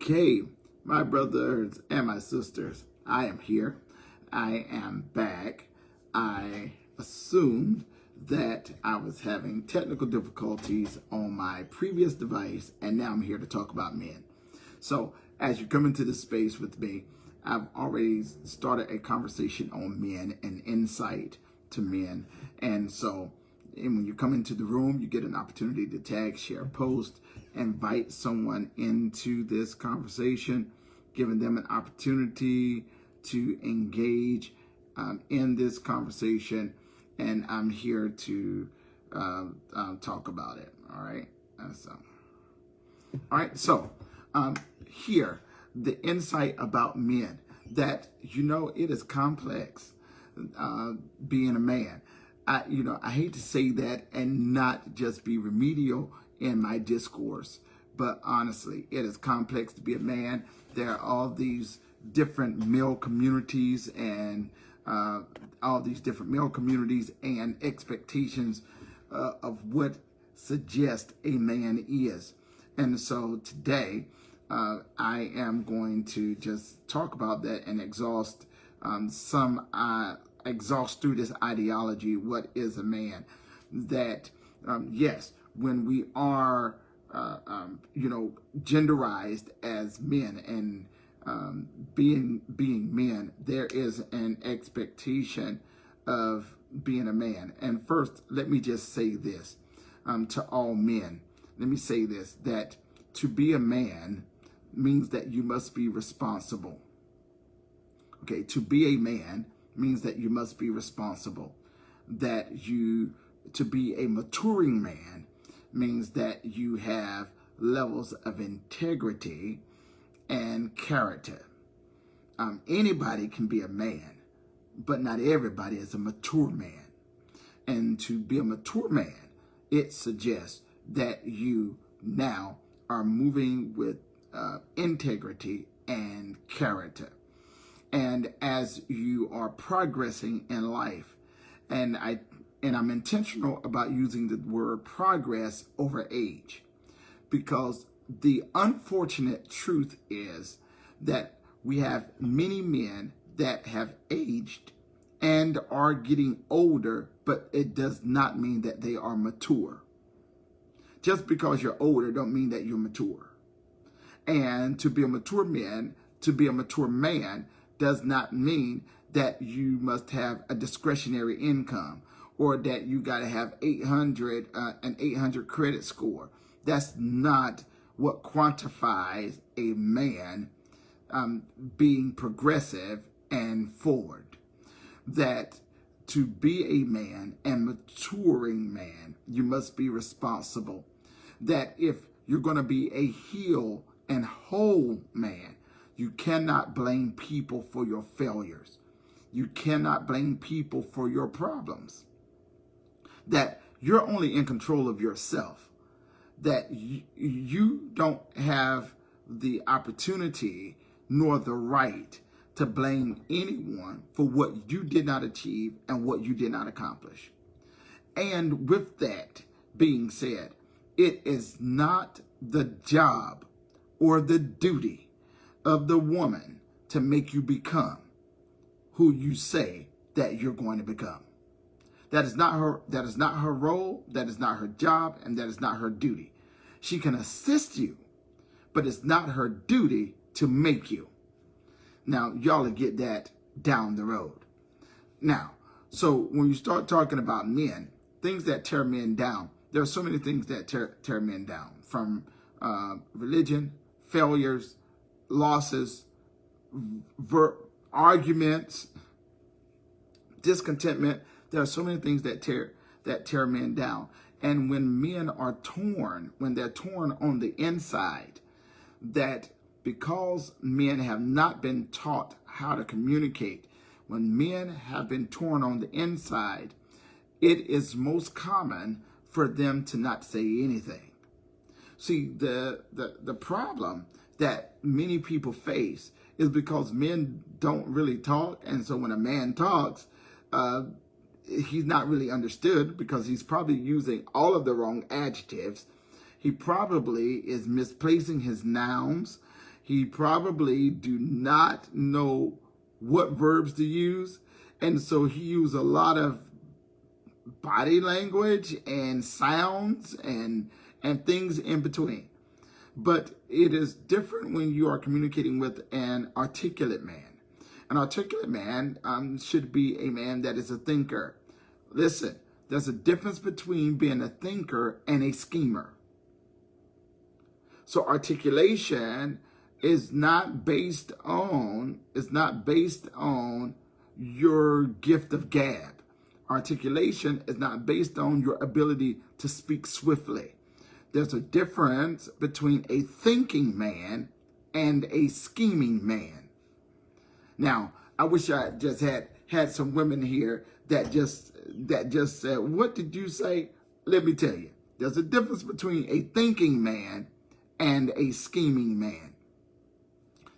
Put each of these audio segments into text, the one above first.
Okay, my brothers and my sisters, I am here. I am back. I assumed that I was having technical difficulties on my previous device, and now I'm here to talk about men. So, as you come into this space with me, I've already started a conversation on men and insight to men. And when you come into the room, you get an opportunity to tag, share, post, invite someone into this conversation, giving them an opportunity to engage in this conversation. And I'm here to talk about it. All right. So here, the insight about men, that, it is complex being a man. I hate to say that and not just be remedial in my discourse, but honestly, it is complex to be a man. There are all these different male communities and expectations of what suggests a man is. And so today, I am going to just talk about that and exhaust through this ideology, what is a man. That, yes, when we are, genderized as men and being men, there is an expectation of being a man. And first, let me just say this to all men. Let me say this, that to be a man means that you must be responsible. Okay, to be a man means that you must be responsible. To be a maturing man means that you have levels of integrity and character. Anybody can be a man, but not everybody is a mature man. And to be a mature man, it suggests that you now are moving with integrity and character. And as you are progressing in life, and I'm intentional about using the word progress over age, because the unfortunate truth is that we have many men that have aged and are getting older, but it does not mean that they are mature. Just because you're older don't mean that you're mature. And to be a mature man does not mean that you must have a discretionary income or that you got to have an 800 credit score. That's not what quantifies a man being progressive and forward. That to be a man and maturing man, you must be responsible. That if you're going to be a healed and whole man, you cannot blame people for your failures. You cannot blame people for your problems. That you're only in control of yourself. That you don't have the opportunity nor the right to blame anyone for what you did not achieve and what you did not accomplish. And with that being said, it is not the job or the duty of the woman to make you become who you say that you're going to become. That is not her role, that is not her job, and that is not her duty. She can assist you, but it's not her duty to make you. Now, y'all will get that down the road. Now, so when you start talking about men, things that tear men down, there are so many things that tear men down, from religion, failures, losses, arguments, discontentment. There are so many things that tear men down. And when men are torn, when they're torn on the inside, that because men have not been taught how to communicate, when men have been torn on the inside, it is most common for them to not say anything. See, the problem that many people face is because men don't really talk. And so when a man talks, he's not really understood because he's probably using all of the wrong adjectives. He probably is misplacing his nouns. He probably do not know what verbs to use. And so he used a lot of body language and sounds and things in between. But it is different when you are communicating with an articulate man. An articulate man should be a man that is a thinker. Listen, there's a difference between being a thinker and a schemer. So articulation is not based on your gift of gab. Articulation is not based on your ability to speak swiftly. There's a difference between a thinking man and a scheming man. Now, I wish I just had some women here that just said, "What did you say?" Let me tell you, there's a difference between a thinking man and a scheming man.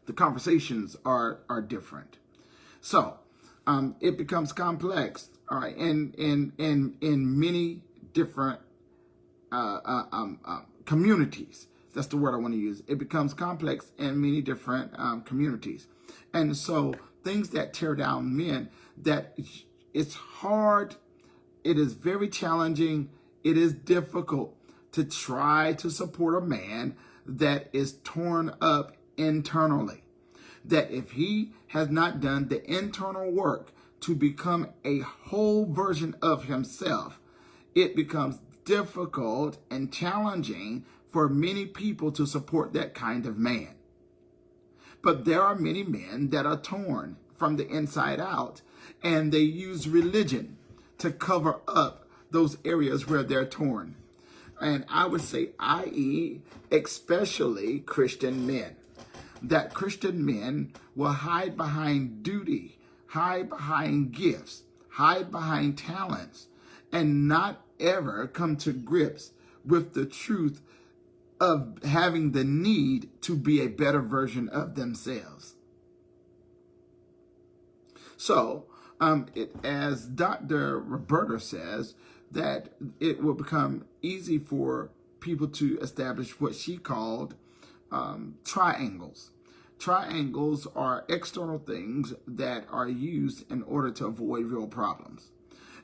The conversations are different. So it becomes complex, all right, in many different communities. That's the word I want to use. It becomes complex in many different communities. And so things that tear down men, that it's hard, it is very challenging, it is difficult to try to support a man that is torn up internally. That if he has not done the internal work to become a whole version of himself, it becomes difficult and challenging for many people to support that kind of man. But there are many men that are torn from the inside out, and they use religion to cover up those areas where they're torn. And I would say, i.e., especially Christian men, that Christian men will hide behind duty, hide behind gifts, hide behind talents, and not ever come to grips with the truth of having the need to be a better version of themselves. So, as Dr. Roberta says, that it will become easy for people to establish what she called triangles. Triangles are external things that are used in order to avoid real problems.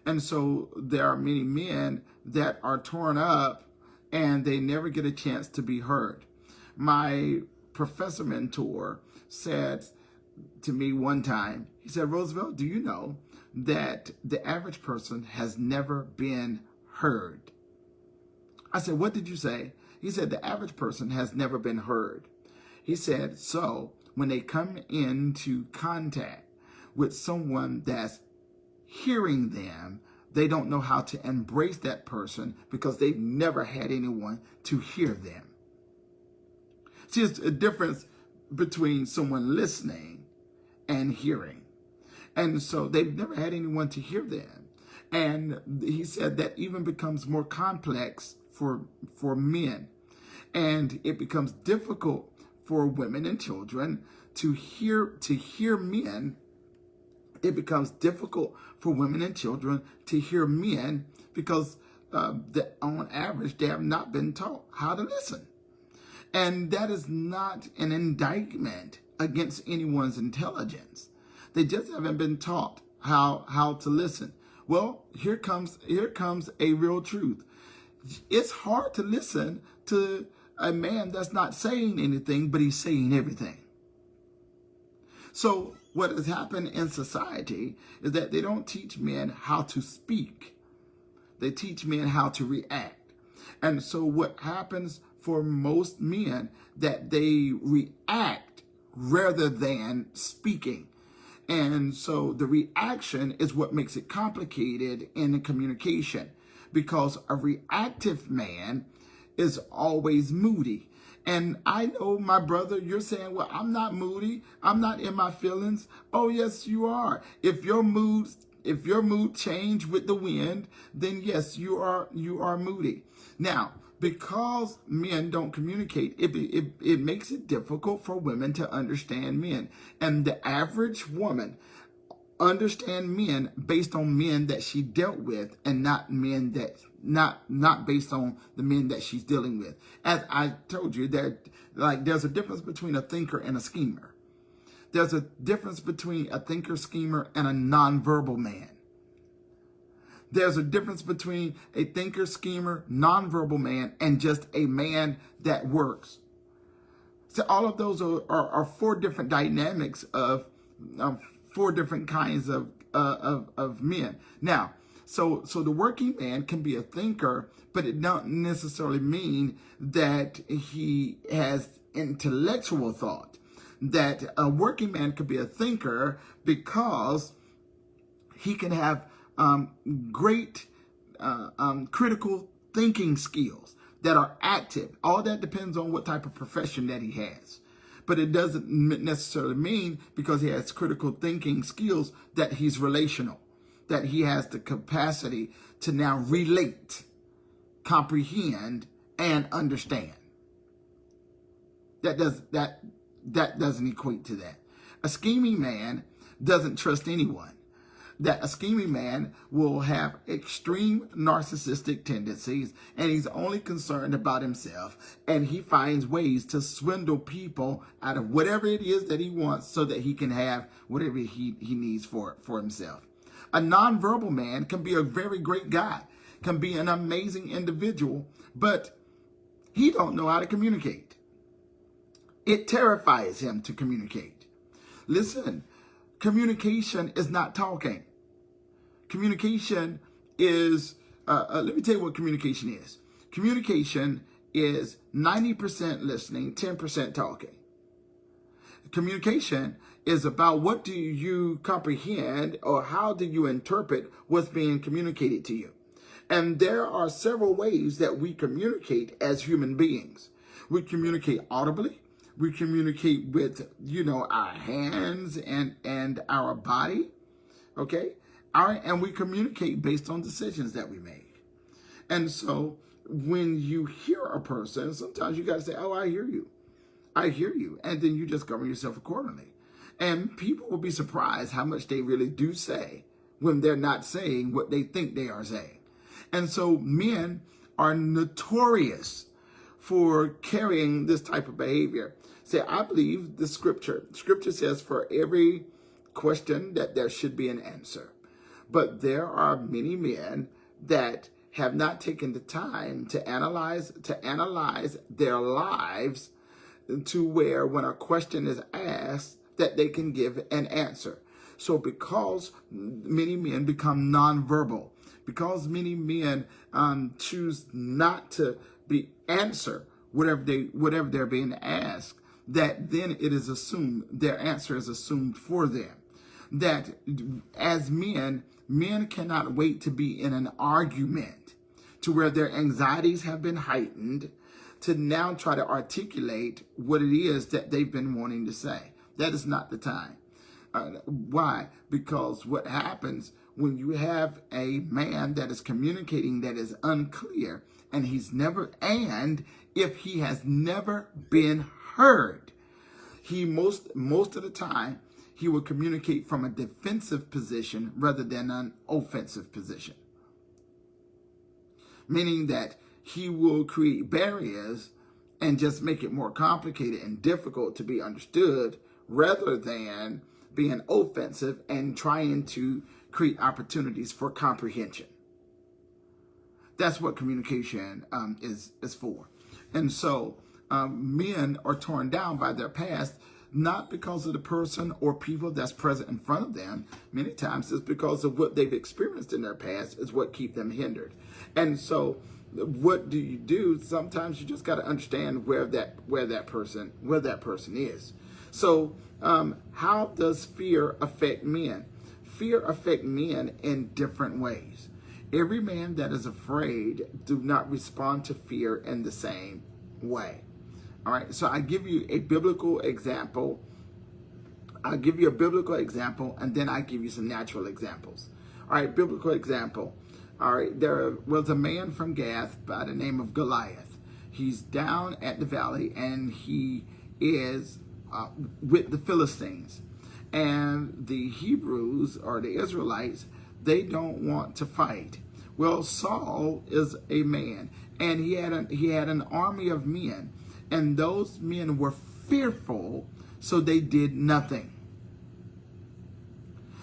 And so there are many men that are torn up and they never get a chance to be heard. My professor mentor said to me one time, he said, "Roosevelt, do you know that the average person has never been heard?" I said, "What did you say?" He said, "The average person has never been heard." He said, so when they come into contact with someone that's hearing them, they don't know how to embrace that person because they've never had anyone to hear them. See, it's a difference between someone listening and hearing. And so they've never had anyone to hear them. And he said that even becomes more complex for men. And it becomes difficult for women and children to hear men. It becomes difficult for women and children to hear men because on average, they have not been taught how to listen. And that is not an indictment against anyone's intelligence. They just haven't been taught how to listen. Well, here comes a real truth. It's hard to listen to a man that's not saying anything, but he's saying everything. So what has happened in society is that they don't teach men how to speak. They teach men how to react. And so what happens for most men, that they react rather than speaking. And so the reaction is what makes it complicated in the communication, because a reactive man is always moody. And I know, my brother, you're saying, well, I'm not moody. I'm not in my feelings. Oh, yes, you are. If your mood change with the wind, then yes, you are moody. Now, because men don't communicate, it makes it difficult for women to understand men. And the average woman, understand men based on men that she dealt with, and not men that not based on the men that she's dealing with. As I told you, there's a difference between a thinker and a schemer. There's a difference between a thinker, schemer, and a nonverbal man. There's a difference between a thinker, schemer, nonverbal man, and just a man that works. So all of those are four different dynamics of four different kinds of men. Now, so the working man can be a thinker, but it don't necessarily mean that he has intellectual thought. That a working man could be a thinker because he can have great critical thinking skills that are active. All that depends on what type of profession that he has. But it doesn't necessarily mean because he has critical thinking skills that he's relational, that he has the capacity to now relate, comprehend, and understand. That doesn't equate to that. A scheming man doesn't trust anyone. That a scheming man will have extreme narcissistic tendencies, and he's only concerned about himself, and he finds ways to swindle people out of whatever it is that he wants so that he can have whatever he needs for himself. A nonverbal man can be a very great guy, can be an amazing individual, but he don't know how to communicate. It terrifies him to communicate. Listen, communication is not talking. Communication is, let me tell you what communication is. Communication is 90% listening, 10% talking. Communication is about what do you comprehend or how do you interpret what's being communicated to you. And there are several ways that we communicate as human beings. We communicate audibly. We communicate with, our hands and our body, okay? And we communicate based on decisions that we make. And so when you hear a person, sometimes you got to say, oh, I hear you. I hear you. And then you just govern yourself accordingly. And people will be surprised how much they really do say when they're not saying what they think they are saying. And so men are notorious for carrying this type of behavior. Say, I believe the scripture. Scripture says for every question that there should be an answer. But there are many men that have not taken the time to analyze their lives to where when a question is asked that they can give an answer. So because many men become nonverbal, because many men choose not to answer whatever they're being asked, that then it is assumed, their answer is assumed for them. That as men cannot wait to be in an argument to where their anxieties have been heightened to now try to articulate what it is that they've been wanting to say. That is not the time. Why? Because what happens when you have a man that is communicating that is unclear and if he has never been heard, he most of the time he will communicate from a defensive position rather than an offensive position. Meaning that he will create barriers and just make it more complicated and difficult to be understood rather than being offensive and trying to create opportunities for comprehension. That's what communication is for. And so men are torn down by their past, not because of the person or people that's present in front of them. Many times it's because of what they've experienced in their past is what keep them hindered. And so what do you do? Sometimes you just got to understand where that person is. So how does fear affect men? Fear affects men in different ways. Every man that is afraid do not respond to fear in the same way. All right, so I give you a biblical example. I'll give you a biblical example, and then I give you some natural examples. All right, biblical example. All right, there was a man from Gath by the name of Goliath. He's down at the valley, and he is with the Philistines. And the Hebrews, or the Israelites, they don't want to fight. Well, Saul is a man, and he had an army of men, and those men were fearful, so they did nothing.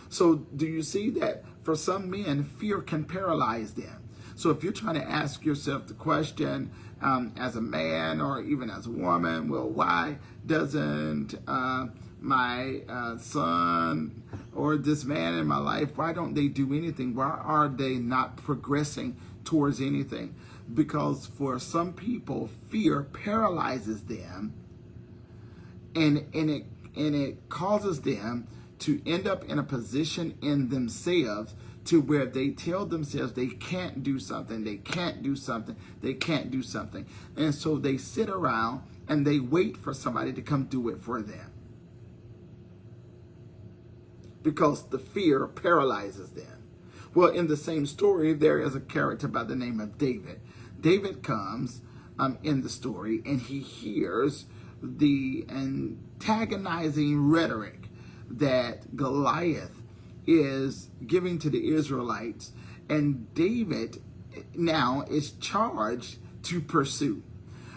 So do you see that for some men, fear can paralyze them? So if you're trying to ask yourself the question, as a man or even as a woman, well, why doesn't my son or this man in my life, why don't they do anything? Why are they not progressing towards anything? Because for some people, fear paralyzes them, and it causes them to end up in a position in themselves to where they tell themselves they can't do something, they can't do something, they can't do something. And so they sit around and they wait for somebody to come do it for them, because the fear paralyzes them. Well, in the same story, there is a character by the name of David. David comes in the story, and he hears the antagonizing rhetoric that Goliath is giving to the Israelites, and David now is charged to pursue.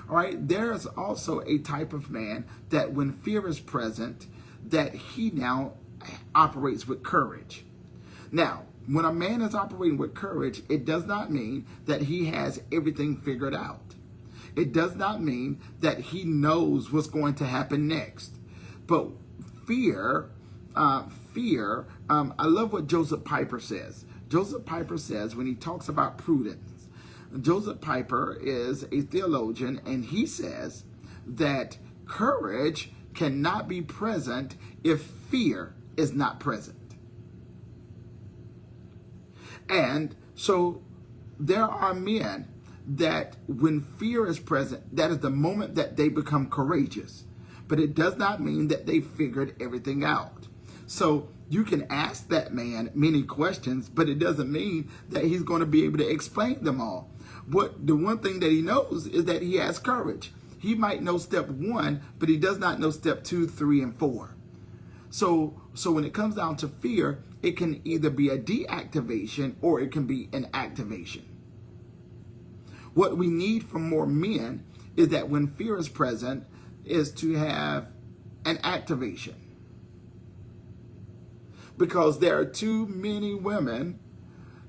All right, there is also a type of man that when fear is present, that he now operates with courage. Now, when a man is operating with courage, it does not mean that he has everything figured out. It does not mean that he knows what's going to happen next. But fear, I love what Joseph Piper says. Joseph Piper says, when he talks about prudence, Joseph Piper is a theologian, and he says that courage cannot be present if fear is not present. And so there are men that when fear is present, that is the moment that they become courageous. But it does not mean that they figured everything out. So you can ask that man many questions, but it doesn't mean that he's going to be able to explain them all. The one thing that he knows is that he has courage. He might know step 1, but he does not know step 2, 3, and 4. So when it comes down to fear, it can either be a deactivation or it can be an activation. What we need from more men is that when fear is present, is to have an activation. Because there are too many women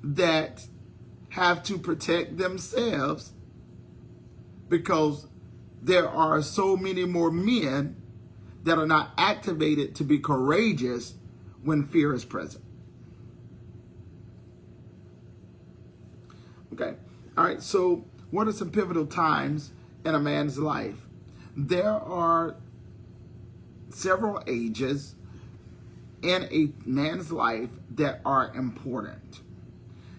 that have to protect themselves, because there are so many more men that are not activated to be courageous when fear is present. Okay. All right. So what are some pivotal times in a man's life? There are several ages in a man's life that are important.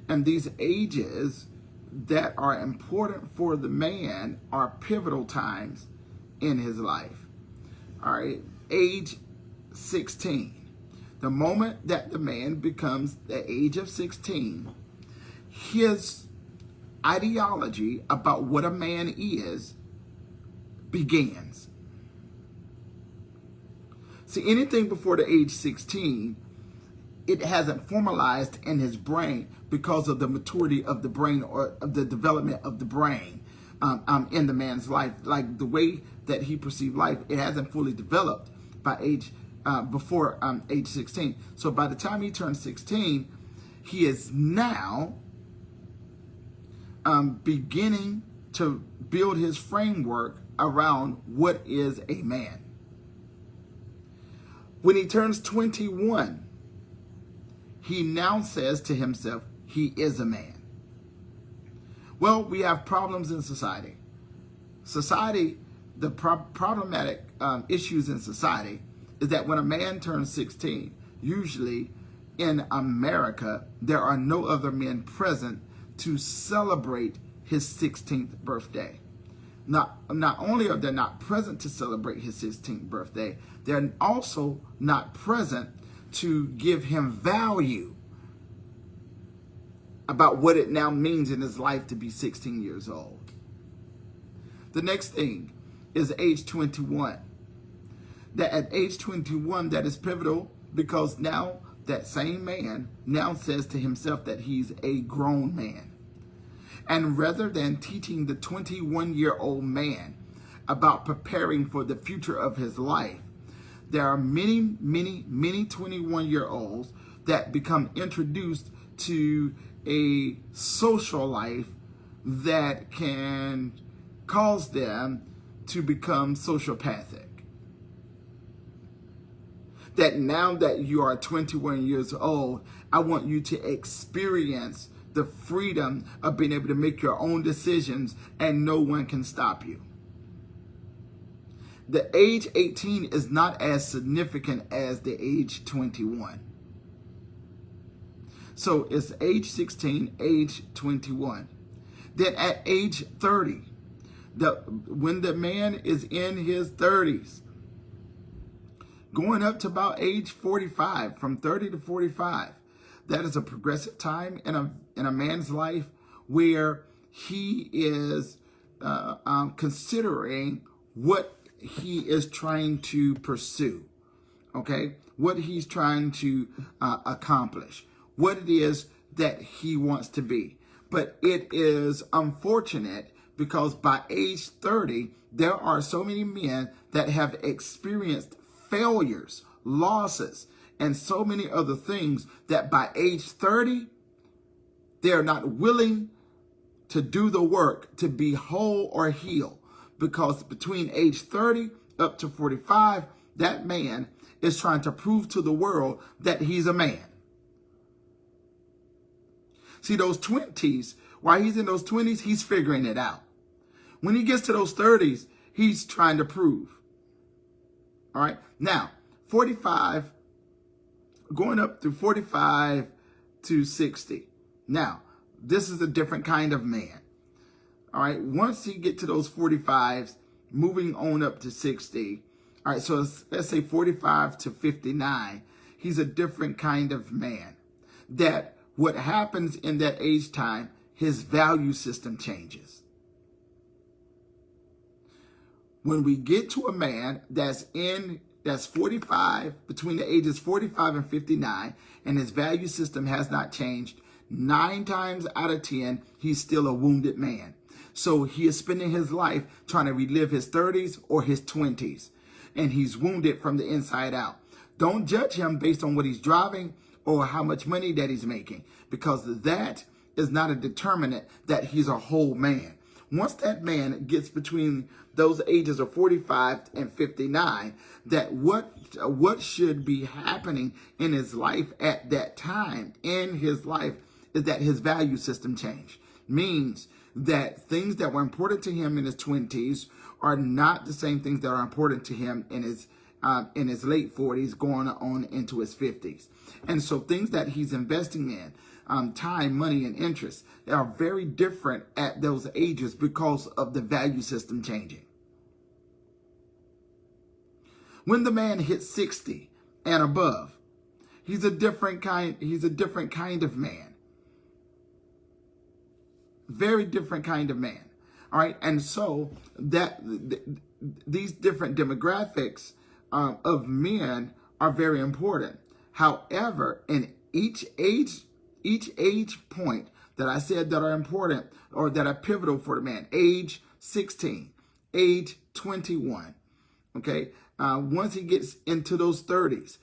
And these ages that are important for the man are pivotal times in his life. All right, age 16. The moment that the man becomes the age of 16, his ideology about what a man is begins. See, anything before the age 16, it hasn't formalized in his brain because of the maturity of the brain, or of the development of the brain in the man's life. Like the way that he perceived life, it hasn't fully developed by before age 16. So by the time he turns 16, he is now beginning to build his framework around what is a man. When he turns 21, he now says to himself, he is a man. Well, we have problems in society. The problematic issues in society is that when a man turns 16, usually in America, there are no other men present to celebrate his 16th birthday. Not only are they not present to celebrate his 16th birthday, they're also not present to give him value about what it now means in his life to be 16 years old. The next thing is age 21. That at age 21, that is pivotal because now that same man now says to himself that he's a grown man. And rather than teaching the 21-year-old man about preparing for the future of his life, there are many 21-year-olds that become introduced to a social life that can cause them to become sociopathic. That now that you are 21 years old, I want you to experience the freedom of being able to make your own decisions and no one can stop you. The age 18 is not as significant as the age 21. So it's age 16, age 21. Then at age 30, when the man is in his 30s, going up to about age 45, from 30 to 45, that is a progressive time in a man's life where he is considering what he is trying to pursue, okay? What he's trying to accomplish, what it is that he wants to be. But it is unfortunate because by age 30, there are so many men that have experienced failures, losses, and so many other things that by age 30, they're not willing to do the work to be whole or healed. Because between age 30 up to 45, that man is trying to prove to the world that he's a man. See, those 20s, while he's in those 20s, he's figuring it out. When he gets to those 30s, he's trying to prove. All right. Now, 45, going up through 45 to 60. Now, this is a different kind of man. All right. Once you get to those 45s, moving on up to 60. All right. So let's say 45 to 59. He's a different kind of man. That what happens in that age time, his value system changes. When we get to a man that's 45, between the ages 45 and 59, and his value system has not changed, 9 times out of 10, he's still a wounded man. So he is spending his life trying to relive his 30s or his 20s, and he's wounded from the inside out. Don't judge him based on what he's driving or how much money that he's making, because that is not a determinant that he's a whole man. Once that man gets between those ages of 45 and 59, that what should be happening in his life at that time in his life is that his value system changed. Means that things that were important to him in his 20s are not the same things that are important to him in his late 40s going on into his 50s. And so things that he's investing in, time, money, and interest, they are very different at those ages because of the value system changing. When the man hits 60 and above, he's a different kind of man. Very different kind of man. All right. And so these different demographics of men are very important. However, in each age point that I said that are important or that are pivotal for the man, age 16, age 21, okay? Once he gets into those 30s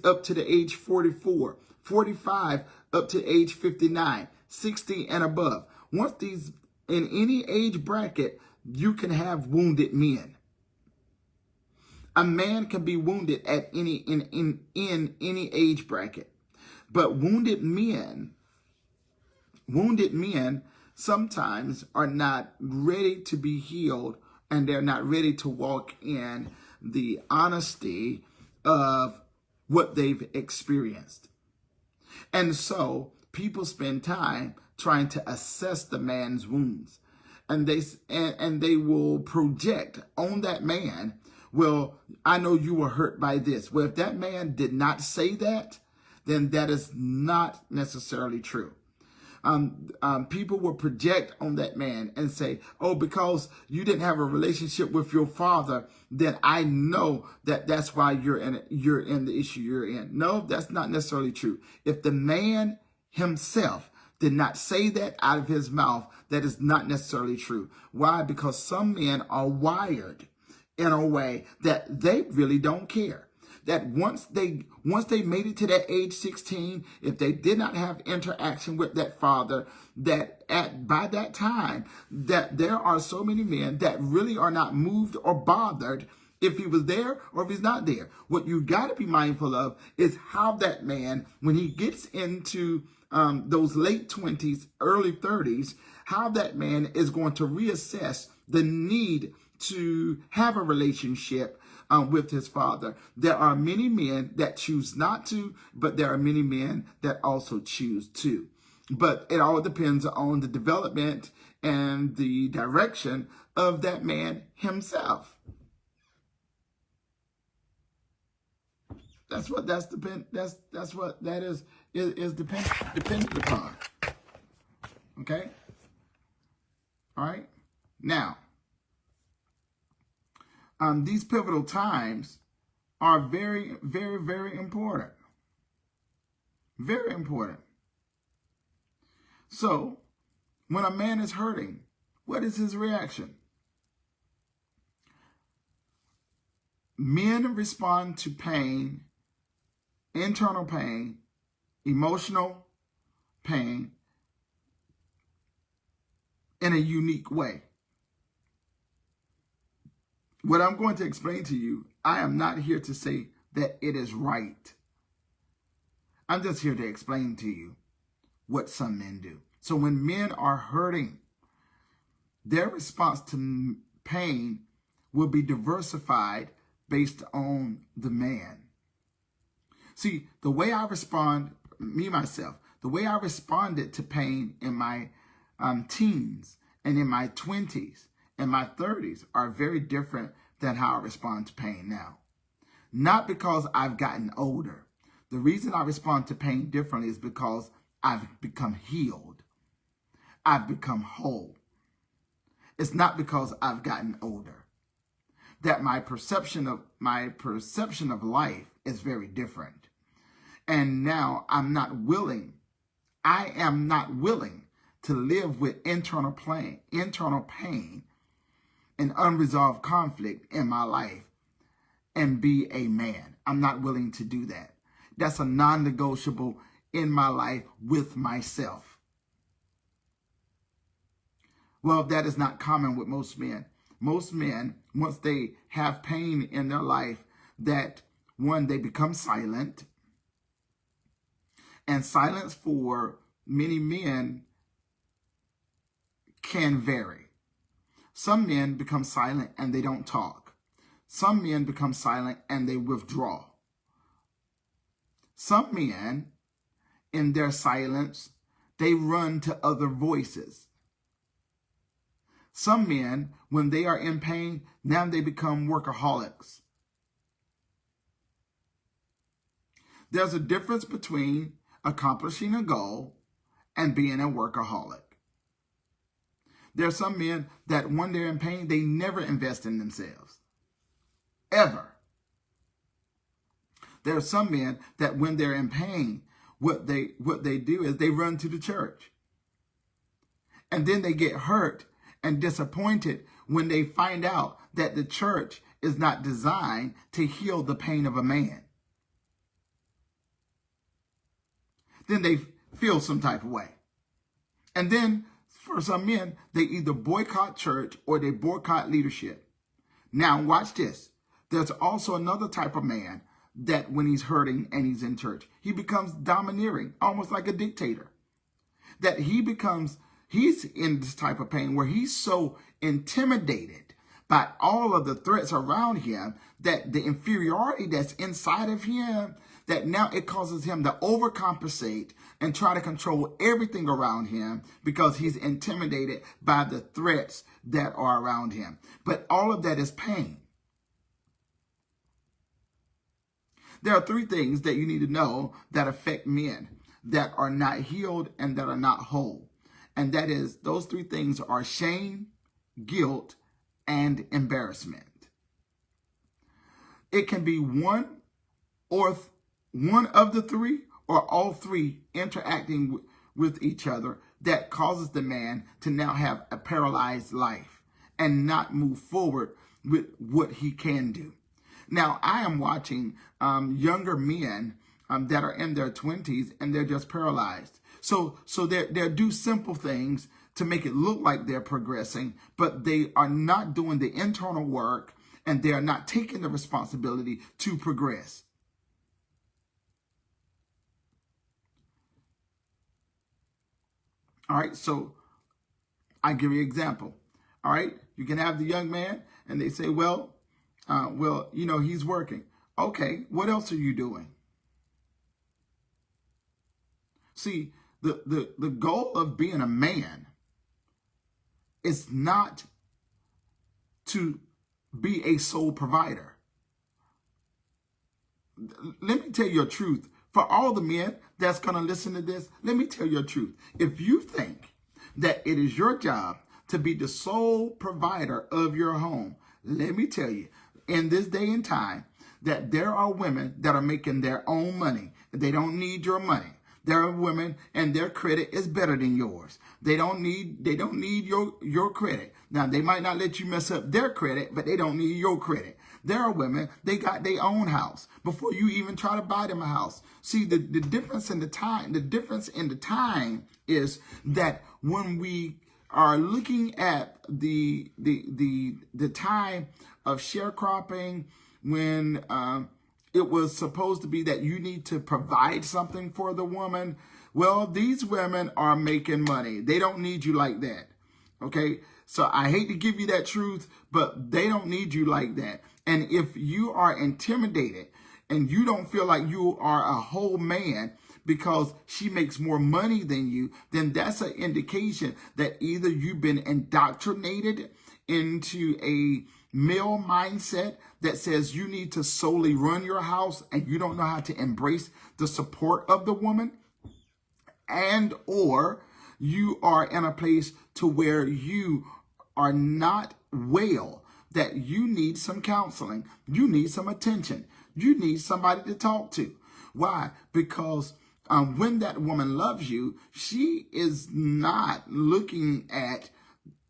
up to the age 44, 45 up to age 59, 60 and above. Once these, in any age bracket, you can have wounded men. A man can be wounded at in any age bracket. But wounded men sometimes are not ready to be healed, and they're not ready to walk in the honesty of what they've experienced. And so people spend time trying to assess the man's wounds, and they will project on that man, well, I know you were hurt by this. Well, if that man did not say that, then that is not necessarily true. people will project on that man and say, oh, because you didn't have a relationship with your father, then I know that that's why you're in the issue you're in. No, that's not necessarily true. If the man himself did not say that out of his mouth, that is not necessarily true. Why? Because some men are wired in a way that they really don't care. That once they made it to that age 16, if they did not have interaction with that father, that by that time, that there are so many men that really are not moved or bothered if he was there or if he's not there. What you got to be mindful of is how that man, when he gets into those late 20s, early 30s, how that man is going to reassess the need to have a relationship with his father. There are many men that choose not to, but there are many men that also choose to. But it all depends on the development and the direction of that man himself. That's what that is dependent upon. Okay? All right? Now, these pivotal times are very, very, very important. Very important. So, when a man is hurting, what is his reaction? Men respond to pain, internal pain, emotional pain, in a unique way. What I'm going to explain to you, I am not here to say that it is right. I'm just here to explain to you what some men do. So when men are hurting, their response to pain will be diversified based on the man. See, the way I respond, the way I responded to pain in my teens and in my 20s and my 30s are very different than how I respond to pain now. Not because I've gotten older. The reason I respond to pain differently is because I've become healed. I've become whole. It's not because I've gotten older. That my perception of life is very different. And now I am not willing to live with internal pain and unresolved conflict in my life and be a man. I'm not willing to do that. That's a non-negotiable in my life with myself. Well, that is not common with most men. Most men, once they have pain in their life, that one, they become silent. And silence for many men can vary. Some men become silent and they don't talk. Some men become silent and they withdraw. Some men, in their silence, they run to other voices. Some men, when they are in pain, now they become workaholics. There's a difference between accomplishing a goal and being a workaholic. There are some men that when they're in pain, they never invest in themselves. Ever. There are some men that when they're in pain, what they do is they run to the church. And then they get hurt and disappointed when they find out that the church is not designed to heal the pain of a man. Then they feel some type of way. And then for some men, they either boycott church or they boycott leadership. Now watch this. There's also another type of man that when he's hurting and he's in church, he becomes domineering, almost like a dictator. That he's in this type of pain where he's so intimidated by all of the threats around him, that the inferiority that's inside of him, that now it causes him to overcompensate and try to control everything around him because he's intimidated by the threats that are around him. But all of that is pain. There are three things that you need to know that affect men. that are not healed and that are not whole. And that is, those three things are shame, guilt, and embarrassment. It can be one of the three or all three interacting with each other that causes the man to now have a paralyzed life and not move forward with what he can do. Now, I am watching younger men that are in their 20s and they're just paralyzed. So they'll do simple things to make it look like they're progressing, but they are not doing the internal work and they are not taking the responsibility to progress. All right, so I give you an example. All right, you can have the young man and they say, well, he's working. Okay, what else are you doing? See, the goal of being a man is not to be a sole provider. Let me tell you the truth. For all the men that's going to listen to this, let me tell you the truth. If you think that it is your job to be the sole provider of your home, let me tell you, in this day and time, that there are women that are making their own money. They don't need your money. There are women and their credit is better than yours. They don't need your credit. Now, they might not let you mess up their credit, but they don't need your credit. There are women, they got their own house before you even try to buy them a house. See, the difference in the time is that when we are looking at the time of sharecropping, when it was supposed to be that you need to provide something for the woman. Well, these women are making money. They don't need you like that. Okay? So I hate to give you that truth, but they don't need you like that. And if you are intimidated and you don't feel like you are a whole man because she makes more money than you, then that's an indication that either you've been indoctrinated into a male mindset that says you need to solely run your house and you don't know how to embrace the support of the woman, and or you are in a place to where you are not well, that you need some counseling, you need some attention, you need somebody to talk to. Why? Because when that woman loves you, she is not looking at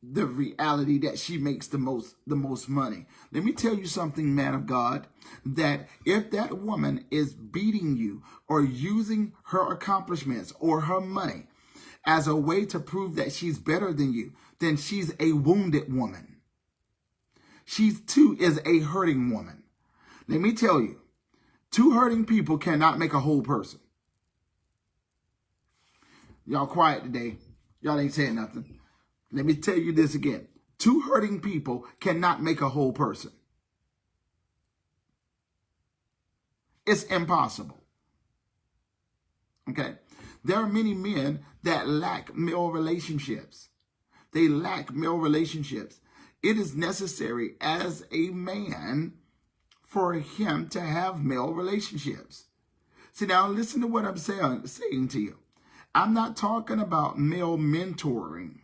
the reality that she makes the most money. Let me tell you something, man of God, that if that woman is beating you or using her accomplishments or her money as a way to prove that she's better than you, then she's a wounded woman. She too is a hurting woman. Let me tell you, two hurting people cannot make a whole person. Y'all quiet today. Y'all ain't saying nothing. Let me tell you this again. Two hurting people cannot make a whole person. It's impossible. Okay? There are many men that lack male relationships. They lack male relationships. It is necessary as a man for him to have male relationships. See, now listen to what I'm saying to you. I'm not talking about male mentoring.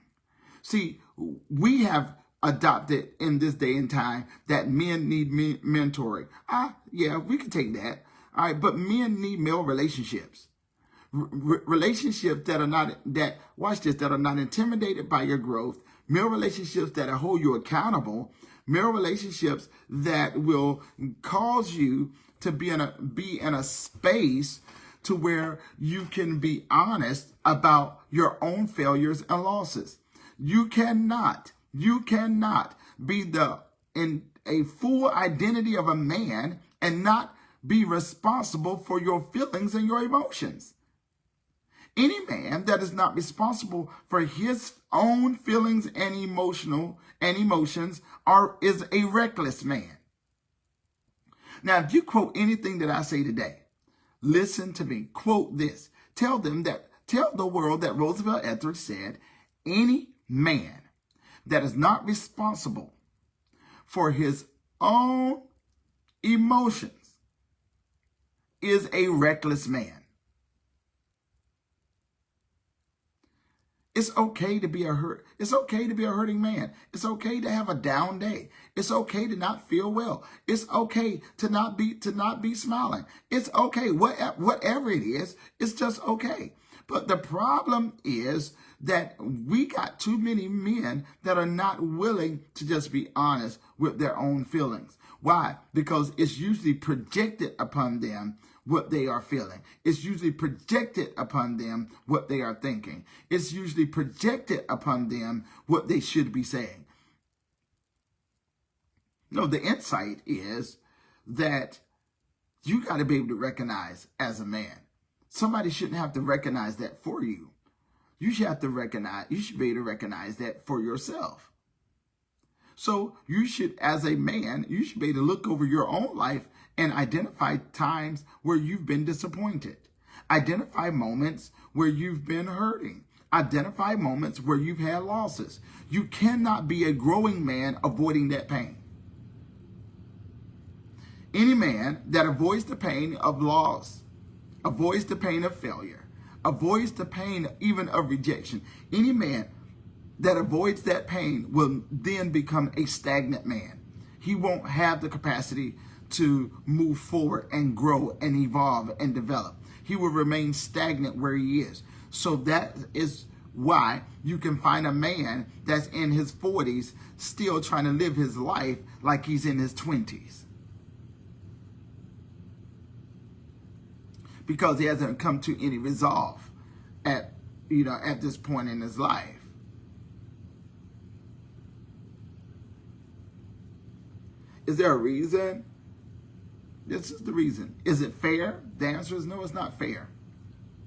See, we have adopted in this day and time that men need mentoring. Yeah, we can take that. All right, but men need male relationships. Relationships that are not, that are not intimidated by your growth. Male relationships that hold you accountable. Male relationships that will cause you to be in a space to where you can be honest about your own failures and losses. You cannot be in a full identity of a man and not be responsible for your feelings and your emotions. Any man that is not responsible for his own feelings and emotions is a reckless man. Now, if you quote anything that I say today, listen to me. Quote this. Tell the world that Roosevelt Etheridge said, any man that is not responsible for his own emotions is a reckless man. It's okay to be it's okay to be a hurting man. It's okay to have a down day. It's okay to not feel well. It's okay to not be smiling. It's okay. Whatever it is, it's just okay. But the problem is that we got too many men that are not willing to just be honest with their own feelings. Why? Because it's usually projected upon them what they are feeling. It's usually projected upon them what they are thinking. It's usually projected upon them what they should be saying. No, the insight is that you got to be able to recognize as a man. Somebody shouldn't have to recognize that for you. You should be able to recognize that for yourself. So you should, as a man, you should be able to look over your own life and identify times where you've been disappointed. Identify moments where you've been hurting. Identify moments where you've had losses. You cannot be a growing man avoiding that pain. Any man that avoids the pain of loss, avoids the pain of failure, avoids the pain even of rejection, any man that avoids that pain will then become a stagnant man. He won't have the capacity to move forward and grow and evolve and develop. He will remain stagnant where he is. So that is why you can find a man that's in his 40s still trying to live his life like he's in his 20s. Because he hasn't come to any resolve at this point in his life. Is there a reason? This is the reason. Is it fair? The answer is no, it's not fair.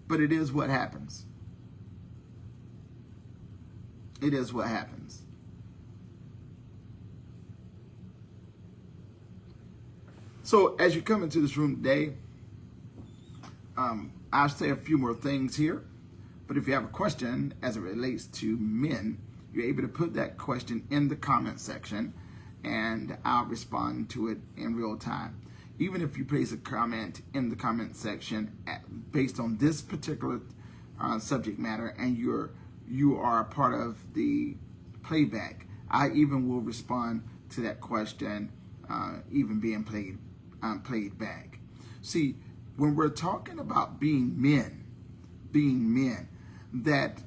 But it is what happens. It is what happens. So as you come into this room today, I'll say a few more things here. But if you have a question as it relates to men, you're able to put that question in the comment section and I'll respond to it in real time. Even if you place a comment in the comment section based on this particular subject matter and you are a part of the playback, I even will respond to that question even being played back. See, when we're talking about being men, that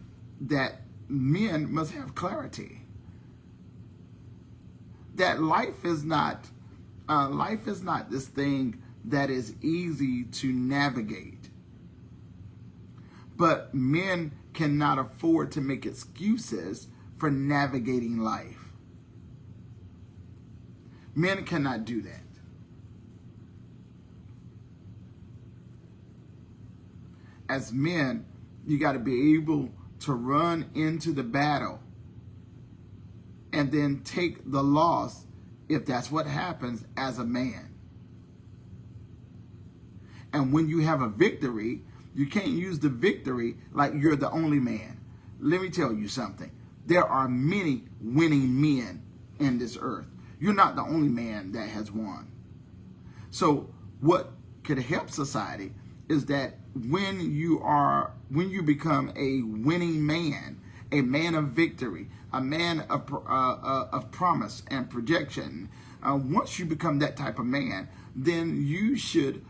men must have clarity. That life is not this thing that is easy to navigate. But men cannot afford to make excuses for navigating life. Men cannot do that. As men, you got to be able to run into the battle and then take the loss if that's what happens as a man. And when you have a victory, you can't use the victory like you're the only man. Let me tell you something. There are many winning men in this earth. You're not the only man that has won. So what could help society is that when you become a winning man, a man of victory, a man of promise and projection, once you become that type of man, then you should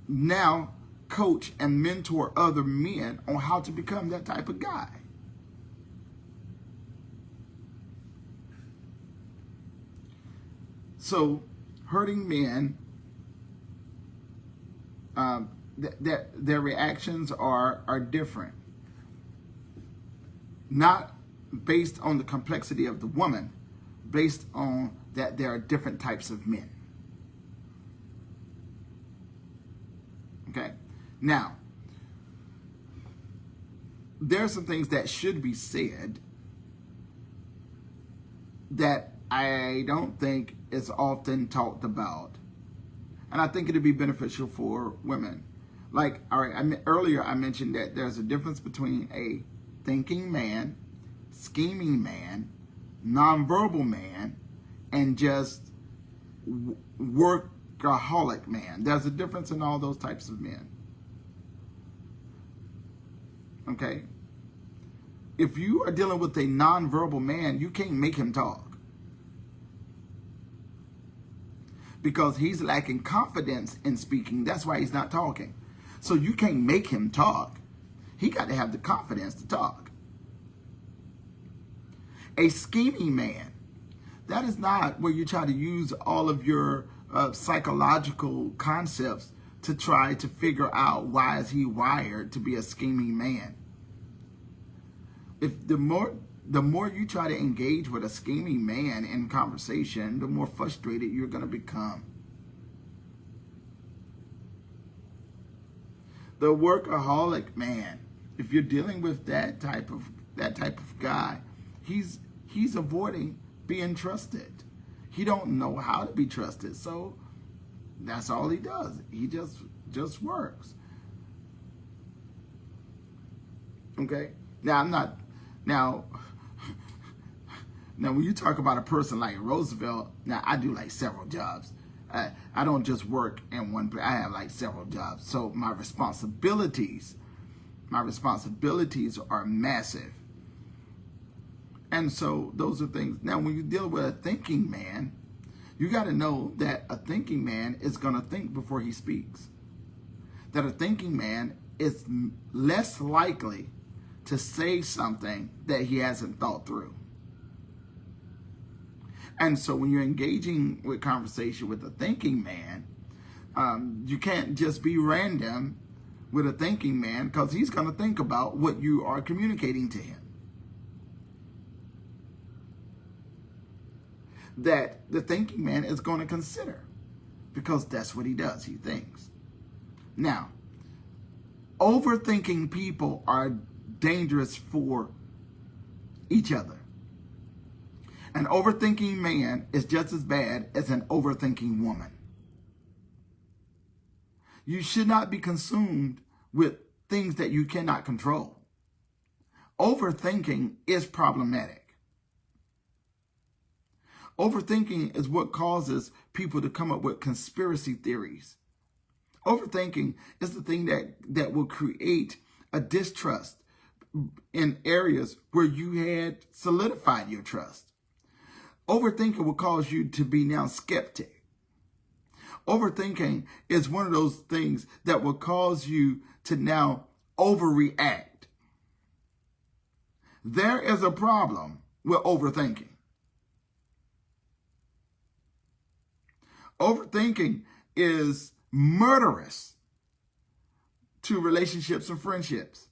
now coach and mentor other men on how to become that type of guy. So hurting men, their reactions are different. Not based on the complexity of the woman, based on that there are different types of men. Okay? Now, there are some things that should be said that I don't think is often talked about. And I think it'd be beneficial for women. Like, all right, earlier I mentioned that there's a difference between a thinking man, scheming man, nonverbal man, and just workaholic man. There's a difference in all those types of men. Okay? if you are dealing with a nonverbal man, you can't make him talk because he's lacking confidence in speaking. That's why he's not talking. So you can't make him talk. He got to have the confidence to talk. A scheming man, that is not where you try to use all of your psychological concepts to try to figure out why is he wired to be a scheming man. If the more you try to engage with a scheming man in conversation, the more frustrated you're going to become. The workaholic man, if you're dealing with that type of guy, he's avoiding being trusted. He don't know how to be trusted, so that's all he does. He just works. Okay? Now when you talk about a person like Roosevelt, now I do like several jobs. I don't just work in one place. I have like several jobs. So my responsibilities are massive. And so those are things. Now, when you deal with a thinking man, you got to know that a thinking man is going to think before he speaks. That a thinking man is less likely to say something that he hasn't thought through. And so when you're engaging with conversation with a thinking man, you can't just be random with a thinking man because he's going to think about what you are communicating to him. That the thinking man is going to consider because that's what he does. He thinks. Now, overthinking people are dangerous for each other. An overthinking man is just as bad as an overthinking woman. You should not be consumed with things that you cannot control. Overthinking is problematic. Overthinking is what causes people to come up with conspiracy theories. Overthinking is the thing that will create a distrust in areas where you had solidified your trust. Overthinking will cause you to be now skeptic. Overthinking is one of those things that will cause you to now overreact. There is a problem with overthinking. Overthinking is murderous to relationships and friendships.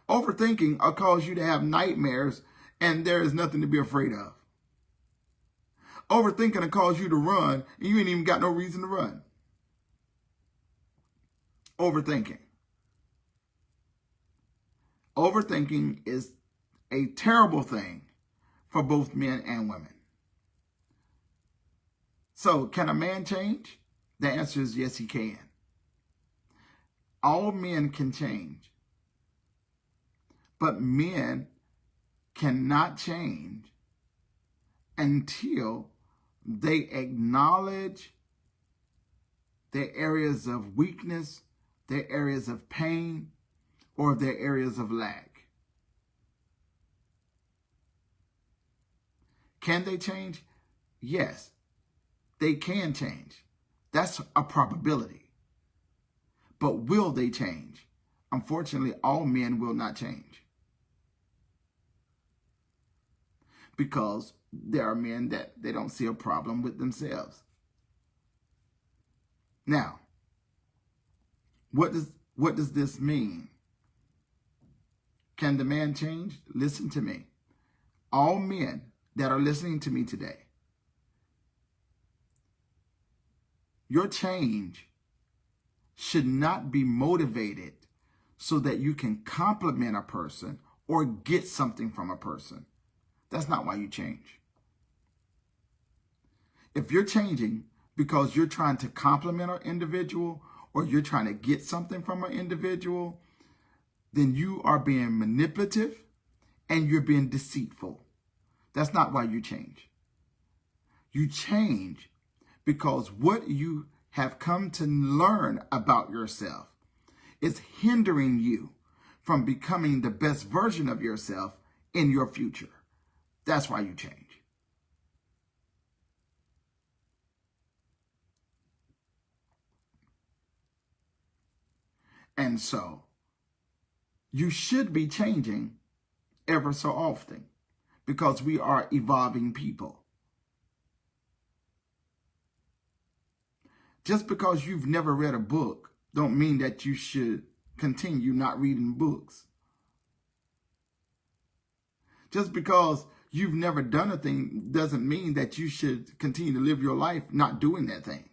Overthinking will cause you to have nightmares and there is nothing to be afraid of. Overthinking will cause you to run and you ain't even got no reason to run. Overthinking. Overthinking is a terrible thing for both men and women. So, can a man change? The answer is yes, he can. All men can change. But men cannot change until they acknowledge their areas of weakness, their areas of pain, or their areas of lack. Can they change? Yes. They can change. That's a probability. But will they change? Unfortunately, all men will not change. Because there are men that they don't see a problem with themselves. Now, what does this mean? Can the man change? Listen to me. All men that are listening to me today, your change should not be motivated so that you can compliment a person or get something from a person. That's not why you change. If you're changing because you're trying to compliment an individual or you're trying to get something from an individual, then you are being manipulative and you're being deceitful. That's not why you change. You change because what you have come to learn about yourself is hindering you from becoming the best version of yourself in your future. That's why you change. And so you should be changing ever so often because we are evolving people. Just because you've never read a book don't mean that you should continue not reading books. Just because you've never done a thing doesn't mean that you should continue to live your life not doing that thing.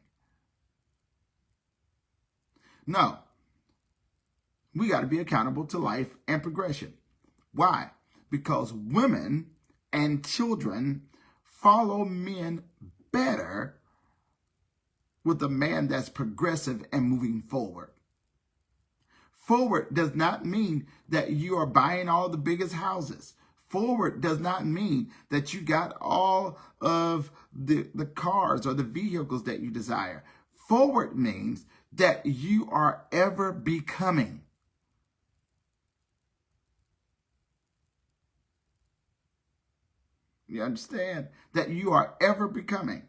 No. We got to be accountable to life and progression. Why? Because women and children follow men better with a man that's progressive and moving forward. Forward does not mean that you are buying all the biggest houses. Forward does not mean that you got all of the cars or the vehicles that you desire. Forward means that you are ever becoming. You understand? That you are ever becoming.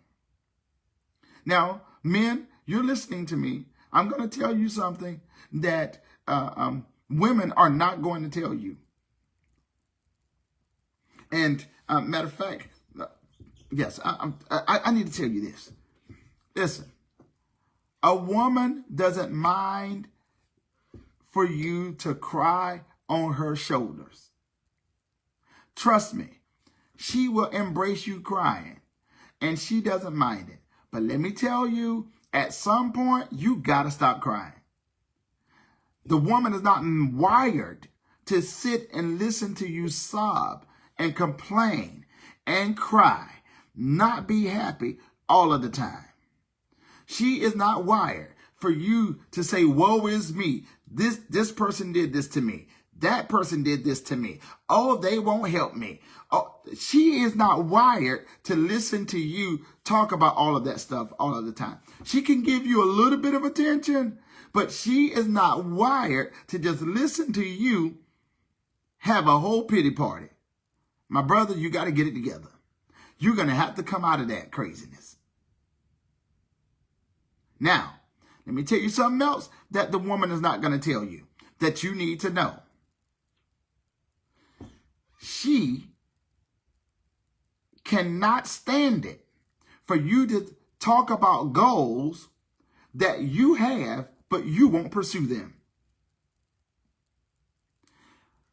Now, men, you're listening to me. I'm going to tell you something that women are not going to tell you. And matter of fact, yes, I need to tell you this. Listen, a woman doesn't mind for you to cry on her shoulders. Trust me, she will embrace you crying, and she doesn't mind it. But let me tell you, at some point, you got to stop crying. The woman is not wired to sit and listen to you sob and complain and cry, not be happy all of the time. She is not wired for you to say, woe is me. This person did this to me. That person did this to me. Oh, they won't help me. Oh, she is not wired to listen to you talk about all of that stuff all of the time. She can give you a little bit of attention, but she is not wired to just listen to you have a whole pity party. My brother, you got to get it together. You're going to have to come out of that craziness. Now, let me tell you something else that the woman is not going to tell you that you need to know. She cannot stand it for you to talk about goals that you have, but you won't pursue them.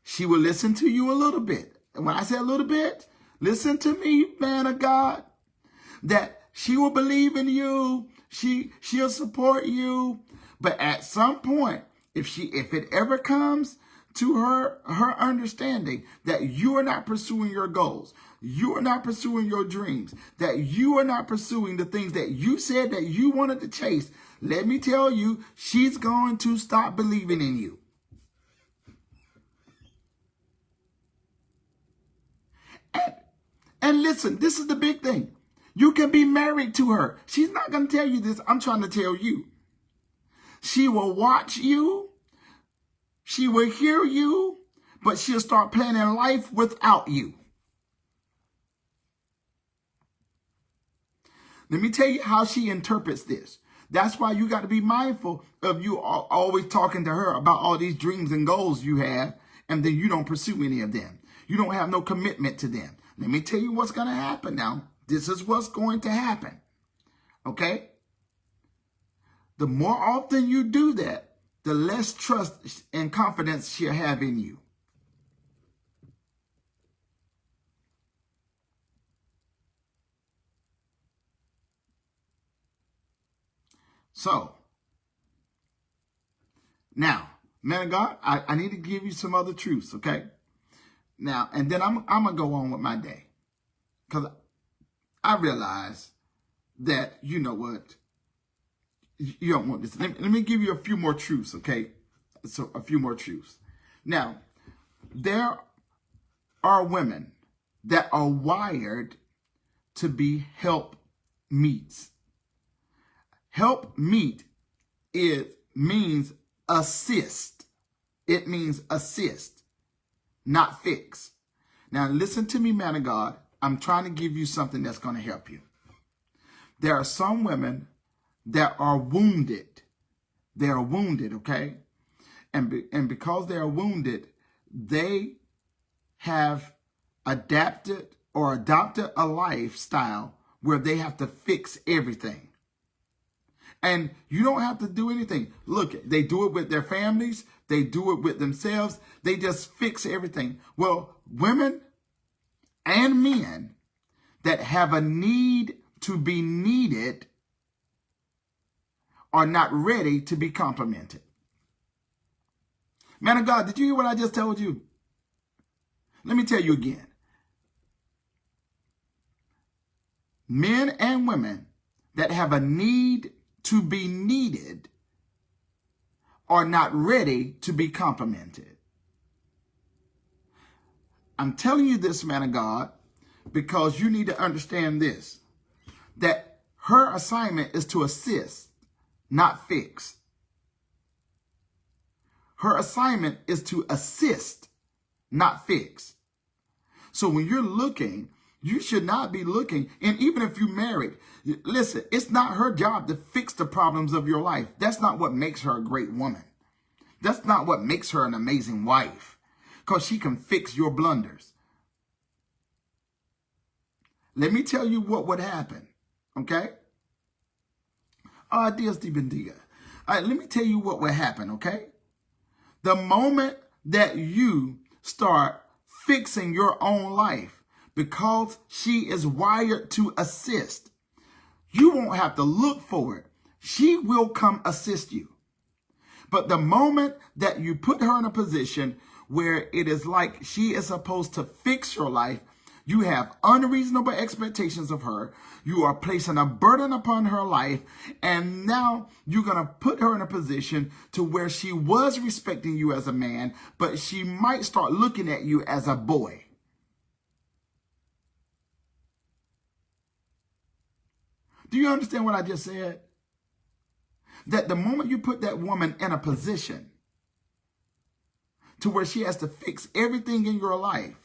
She will listen to you a little bit. And when I say a little bit, listen to me, man of God, that she will believe in you. She'll support you. But at some point, if it ever comes to her understanding that you are not pursuing your goals, you are not pursuing your dreams, that you are not pursuing the things that you said that you wanted to chase, let me tell you, she's going to stop believing in you. And listen, this is the big thing. You can be married to her. She's not going to tell you this. I'm trying to tell you. She will watch you. She will hear you, but she'll start planning life without you. Let me tell you how she interprets this. That's why you got to be mindful of you always talking to her about all these dreams and goals you have, and then you don't pursue any of them. You don't have no commitment to them. Let me tell you what's going to happen now. This is what's going to happen. Okay? The more often you do that, the less trust and confidence she'll have in you. So, now, man of God, I need to give you some other truths, okay? Now, and then I'm going to go on with my day. Because I realize that, you know what, you don't want this. Let me give you a few more truths, okay? So, a few more truths. Now, there are women that are wired to be help meets. Help meet means assist. It means assist, not fix. Now listen to me, man of God. I'm trying to give you something that's going to help you. There are some women that are wounded. They are wounded, okay? And because they are wounded, they have adapted or adopted a lifestyle where they have to fix everything. And you don't have to do anything. Look, they do it with their families. They do it with themselves. They just fix everything. Well, women and men that have a need to be needed are not ready to be complimented. Man of God, did you hear what I just told you? Let me tell you again. Men and women that have a need to be needed are not ready to be complimented. I'm telling you this, man of God, because you need to understand this, that her assignment is to assist, not fix. Her assignment is to assist, not fix. So when you're looking, you should not be looking, and even if you married, listen, it's not her job to fix the problems of your life. That's not what makes her a great woman. That's not what makes her an amazing wife, because she can fix your blunders. Let me tell you what would happen, okay? Dios te bendiga. All right, let me tell you what would happen, okay? The moment that you start fixing your own life, because she is wired to assist, you won't have to look for it. She will come assist you. But the moment that you put her in a position where it is like she is supposed to fix your life, you have unreasonable expectations of her. You are placing a burden upon her life. And now you're going to put her in a position to where she was respecting you as a man, but she might start looking at you as a boy. Do you understand what I just said? That the moment you put that woman in a position to where she has to fix everything in your life,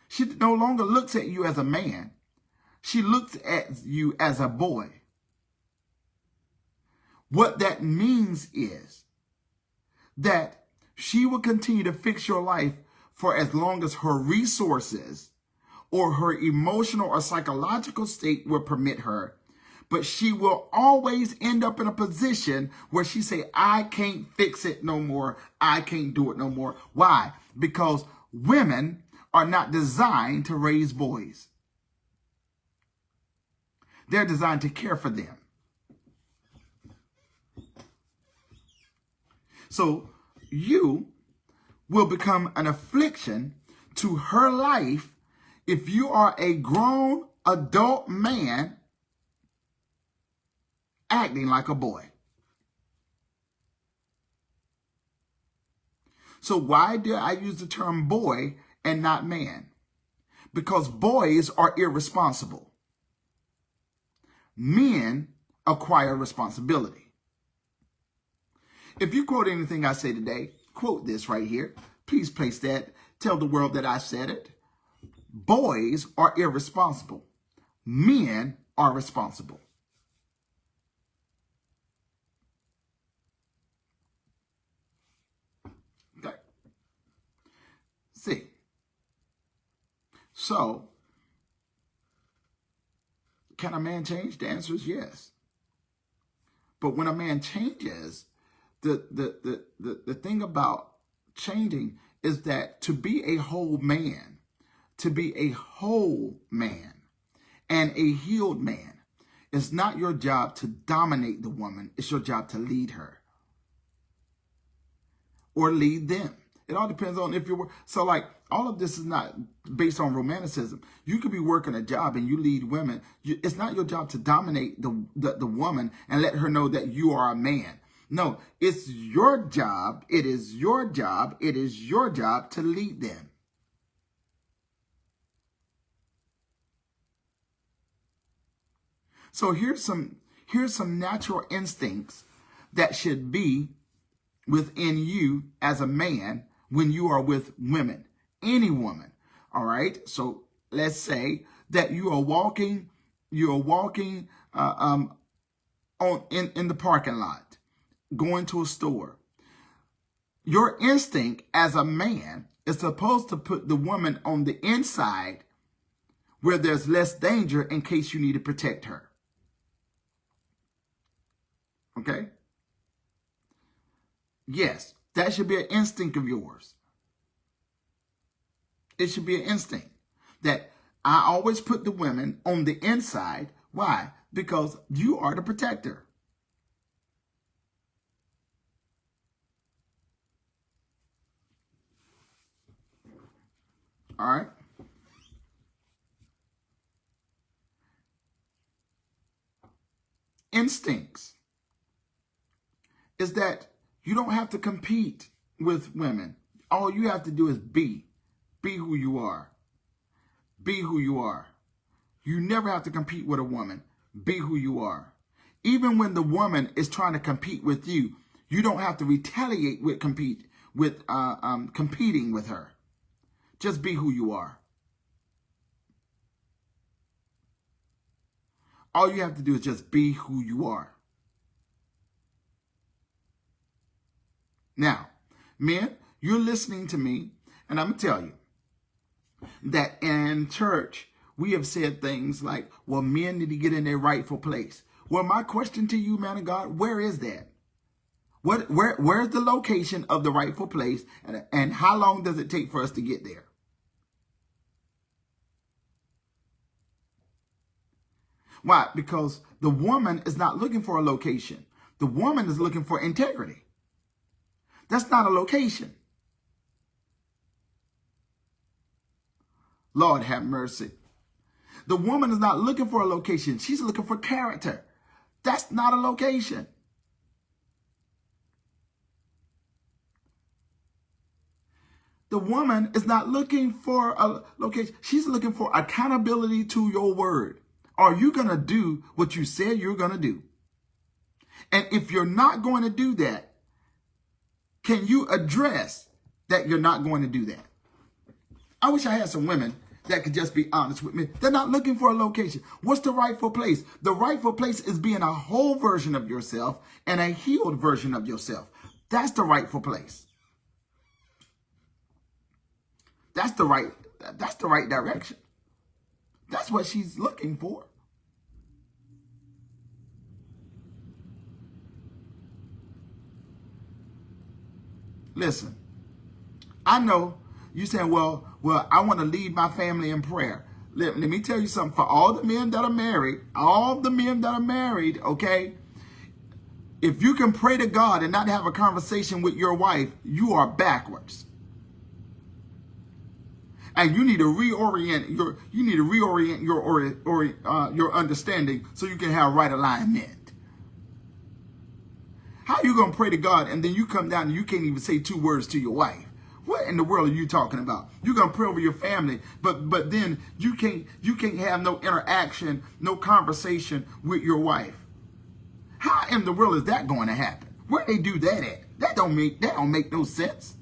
she no longer looks at you as a man. She looks at you as a boy. What that means is that she will continue to fix your life for as long as her resources or her emotional or psychological state will permit her. But she will always end up in a position where she say, I can't fix it no more. I can't do it no more. Why? Because women are not designed to raise boys. They're designed to care for them. So you will become an affliction to her life if you are a grown adult man acting like a boy. So why do I use the term boy and not man? Because boys are irresponsible. Men acquire responsibility. If you quote anything I say today, quote this right here. Please place that. Tell the world that I said it. Boys are irresponsible. Men are responsible. Okay. See. So, can a man change? The answer is yes. But when a man changes, the thing about changing is that to be a whole man, and a healed man, it's not your job to dominate the woman. It's your job to lead her or lead them. It all depends on if you're, so like all of this is not based on romanticism. You could be working a job and you lead women. It's not your job to dominate the woman and let her know that you are a man. No, it's your job. It is your job. It is your job to lead them. So here's some natural instincts that should be within you as a man when you are with women, any woman. All right. So let's say that you are walking on in the parking lot, going to a store. Your instinct as a man is supposed to put the woman on the inside where there's less danger in case you need to protect her. Okay? Yes, that should be an instinct of yours. It should be an instinct that I always put the women on the inside. Why? Because you are the protector. All right? Instincts is that you don't have to compete with women. All you have to do is be who you are. Be who you are. You never have to compete with a woman. Be who you are. Even when the woman is trying to compete with you, you don't have to retaliate with competing with her. Just be who you are. All you have to do is just be who you are. Now, men, you're listening to me, and I'm going to tell you that in church, we have said things like, well, men need to get in their rightful place. Well, my question to you, man of God, where is that? Where's the location of the rightful place, and how long does it take for us to get there? Why? Because the woman is not looking for a location. The woman is looking for integrity. That's not a location. Lord have mercy. The woman is not looking for a location. She's looking for character. That's not a location. The woman is not looking for a location. She's looking for accountability to your word. Are you going to do what you said you're going to do? And if you're not going to do that, can you address that you're not going to do that? I wish I had some women that could just be honest with me. They're not looking for a location. What's the rightful place? The rightful place is being a whole version of yourself and a healed version of yourself. That's the rightful place. That's the right direction. That's what she's looking for. Listen, I know you saying, well, I want to lead my family in prayer. Let me tell you something. For all the men that are married, okay, if you can pray to God and not have a conversation with your wife, you are backwards. And you need to reorient your understanding so you can have right alignment. How are you going to pray to God and then you come down and you can't even say 2 words to your wife? What in the world are you talking about? You're going to pray over your family, but then you can't have no interaction, no conversation with your wife. How in the world is that going to happen? Where they do that at? That don't make no sense.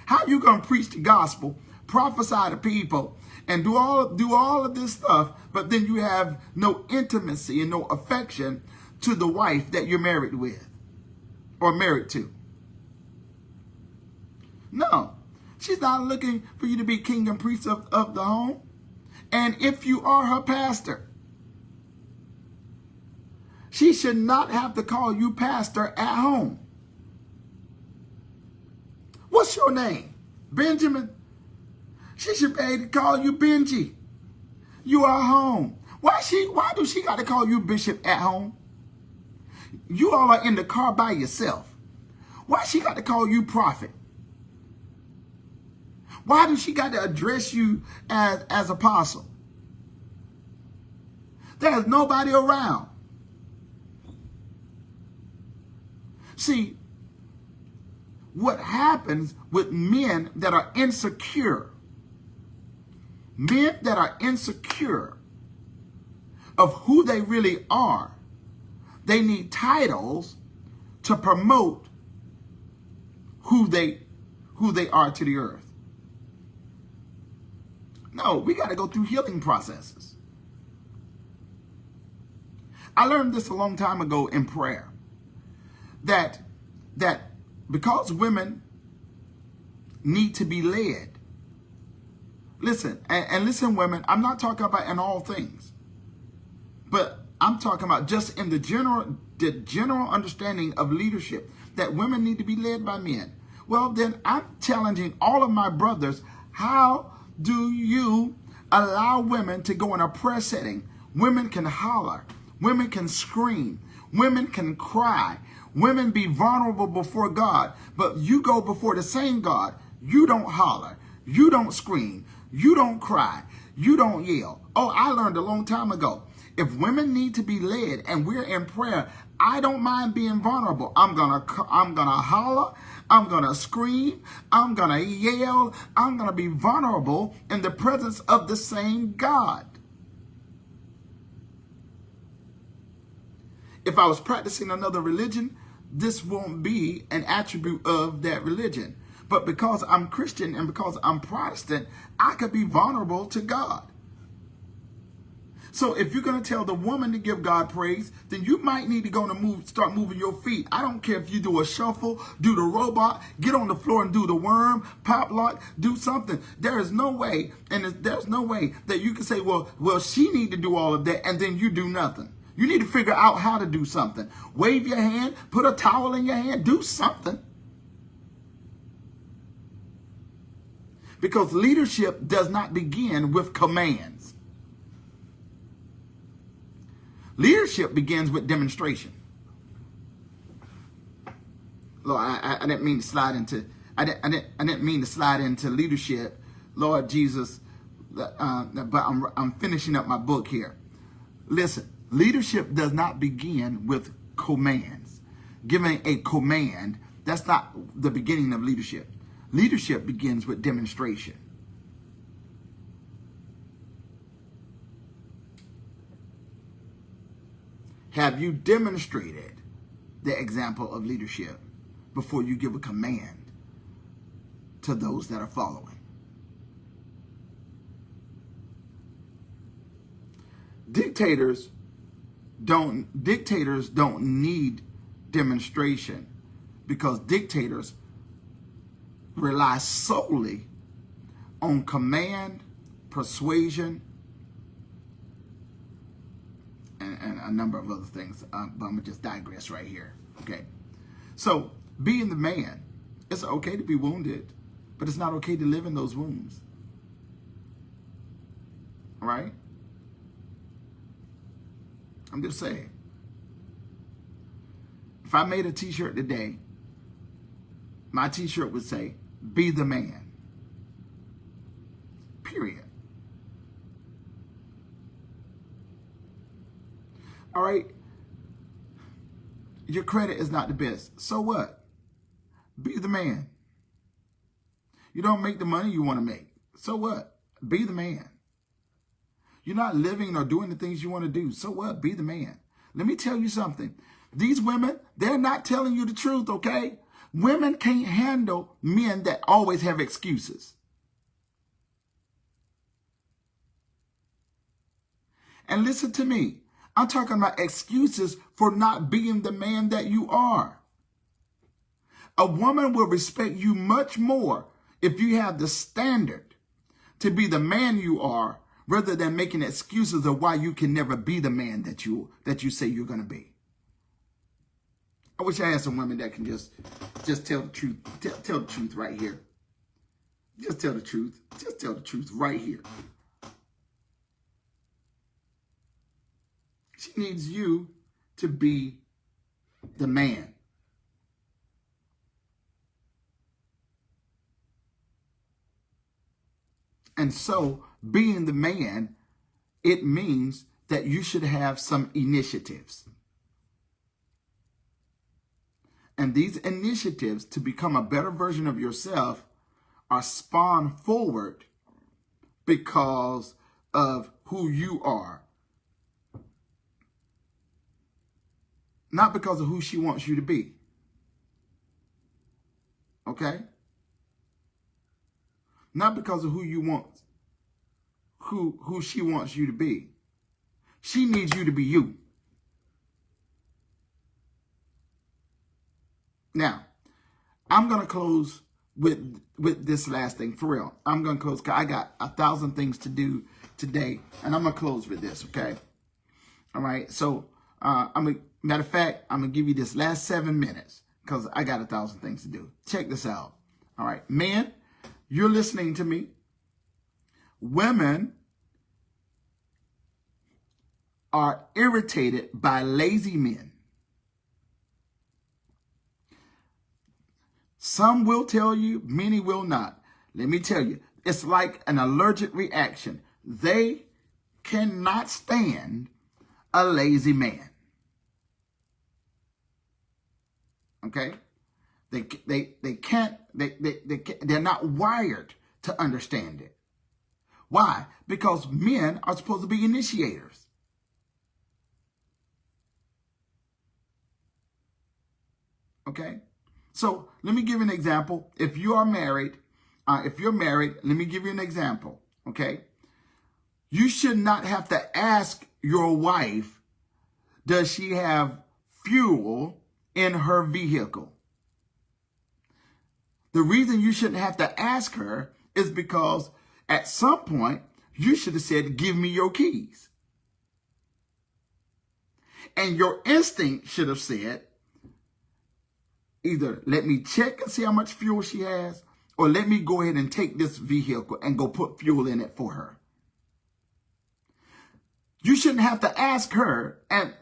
How you going to preach the gospel, prophesy to people, and do all of this stuff, but then you have no intimacy and no affection to the wife that you're married with or married to? No, she's not looking for you to be king and priest of the home. And if you are her pastor, she should not have to call you pastor at home. What's your name? Benjamin? She should be able to call you Benji. You are home. Why do she got to call you bishop at home? You all are in the car by yourself. Why she got to call you prophet? Why do she got to address you as apostle? There's nobody around. See, what happens with men that are insecure of who they really are, they need titles to promote who they are to the earth. No, we got to go through healing processes. I learned this a long time ago in prayer, that because women need to be led. Listen, and listen, women, I'm not talking about in all things, but I'm talking about just in the general understanding of leadership, that women need to be led by men. Well, then I'm challenging all of my brothers, how do you allow women to go in a prayer setting? Women can holler, women can scream, women can cry, women be vulnerable before God, but you go before the same God. You don't holler, you don't scream, you don't cry, you don't yell. Oh, I learned a long time ago, if women need to be led and we're in prayer, I don't mind being vulnerable. I'm gonna holler, I'm gonna scream, I'm gonna yell, I'm gonna be vulnerable in the presence of the same God. If I was practicing another religion, this won't be an attribute of that religion. But because I'm Christian and because I'm Protestant, I could be vulnerable to God. So if you're going to tell the woman to give God praise, then you might need to go and start moving your feet. I don't care if you do a shuffle, do the robot, get on the floor and do the worm, pop lock, do something. There is no way, and there's no way that you can say, well, she need to do all of that, and then you do nothing. You need to figure out how to do something. Wave your hand, put a towel in your hand, do something. Because leadership does not begin with commands. Leadership begins with demonstration. Lord, I didn't mean to slide into. I didn't mean to slide into leadership, Lord Jesus. But I'm finishing up my book here. Listen, leadership does not begin with commands. Giving a command, that's not the beginning of leadership. Leadership begins with demonstration. Have you demonstrated the example of leadership before you give a command to those that are following? Dictators don't need demonstration, because dictators rely solely on command, persuasion, and a number of other things, but I'm going to just digress right here, okay? So, being the man, it's okay to be wounded, but it's not okay to live in those wounds, all right? I'm just saying. If I made a t-shirt today, my t-shirt would say, be the man, period. All right, your credit is not the best. So what? Be the man. You don't make the money you want to make. So what? Be the man. You're not living or doing the things you want to do. So what? Be the man. Let me tell you something. These women, they're not telling you the truth, okay? Women can't handle men that always have excuses. And listen to me. I'm talking about excuses for not being the man that you are. A woman will respect you much more if you have the standard to be the man you are, rather than making excuses of why you can never be the man that you say you're going to be. I wish I had some women that can just tell the truth. Tell the truth right here. Just tell the truth. Just tell the truth right here. She needs you to be the man. And so, being the man, it means that you should have some initiatives. And these initiatives to become a better version of yourself are spawned forward because of who you are. Not because of who she wants you to be. Okay? Not because of who you want, who she wants you to be. She needs you to be you. Now, I'm going to close with this last thing, for real. I'm going to close because I got 1,000 things to do today, and I'm going to close with this, okay? All right, so matter of fact, I'm going to give you this last 7 minutes because I got 1,000 things to do. Check this out. All right, men, you're listening to me. Women are irritated by lazy men. Some will tell you, many will not. Let me tell you, it's like an allergic reaction. They cannot stand a lazy man. Okay? They're not wired to understand it. Why? Because men are supposed to be initiators. Okay? So let me give you an example. If you are married, let me give you an example. Okay? You should not have to ask your wife, does she have fuel in her vehicle? The reason you shouldn't have to ask her is because at some point you should have said, give me your keys. And your instinct should have said, either let me check and see how much fuel she has, or let me go ahead and take this vehicle and go put fuel in it for her. You shouldn't have to ask her and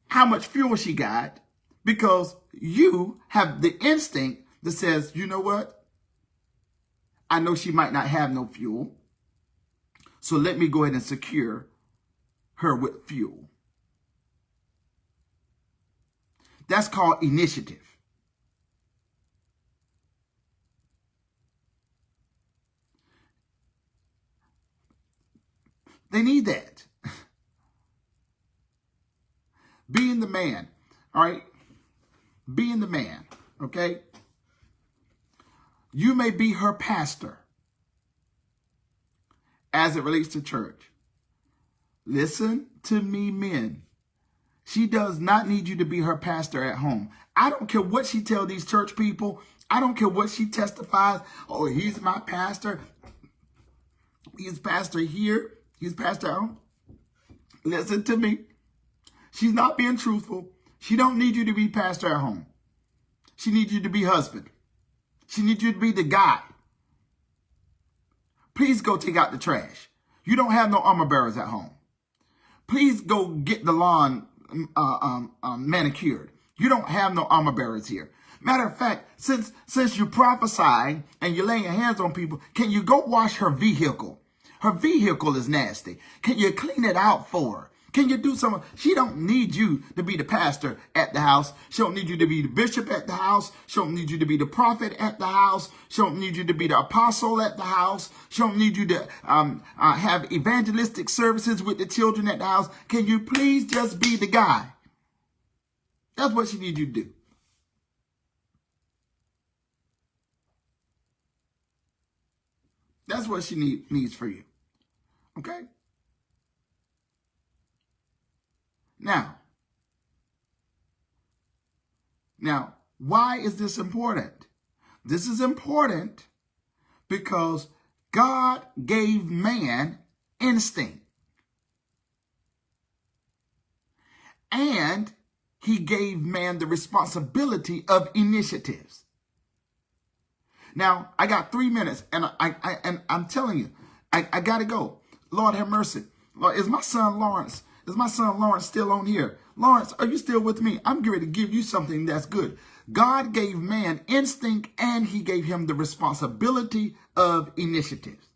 how much fuel she got, because you have the instinct that says, you know what? I know she might not have no fuel, so let me go ahead and secure her with fuel. That's called initiative. They need that. Being the man, all right? Being the man, okay? You may be her pastor as it relates to church. Listen to me, men. She does not need you to be her pastor at home. I don't care what she tells these church people. I don't care what she testifies. Oh, he's my pastor. He's pastor here. He's pastor at home. Listen to me. She's not being truthful. She don't need you to be pastor at home. She needs you to be husband. She needs you to be the guy. Please go take out the trash. You don't have no armor bearers at home. Please go get the lawn manicured. You don't have no armor bearers here. Matter of fact, since you prophesy and you're laying your hands on people, can you go wash her vehicle? Her vehicle is nasty. Can you clean it out for her? Can you do something? She don't need you to be the pastor at the house. She don't need you to be the bishop at the house. She don't need you to be the prophet at the house. She don't need you to be the apostle at the house. She don't need you to have evangelistic services with the children at the house. Can you please just be the guy? That's what she needs you to do. That's what she needs for you. Okay? Now, why is this important? This is important because God gave man instinct. And he gave man the responsibility of initiatives. Now, I got 3 minutes, and I'm telling you, I got to go. Lord have mercy. Lord, is my son Lawrence still on here? Lawrence, are you still with me? I'm going to give you something that's good. God gave man instinct, and he gave him the responsibility of initiatives.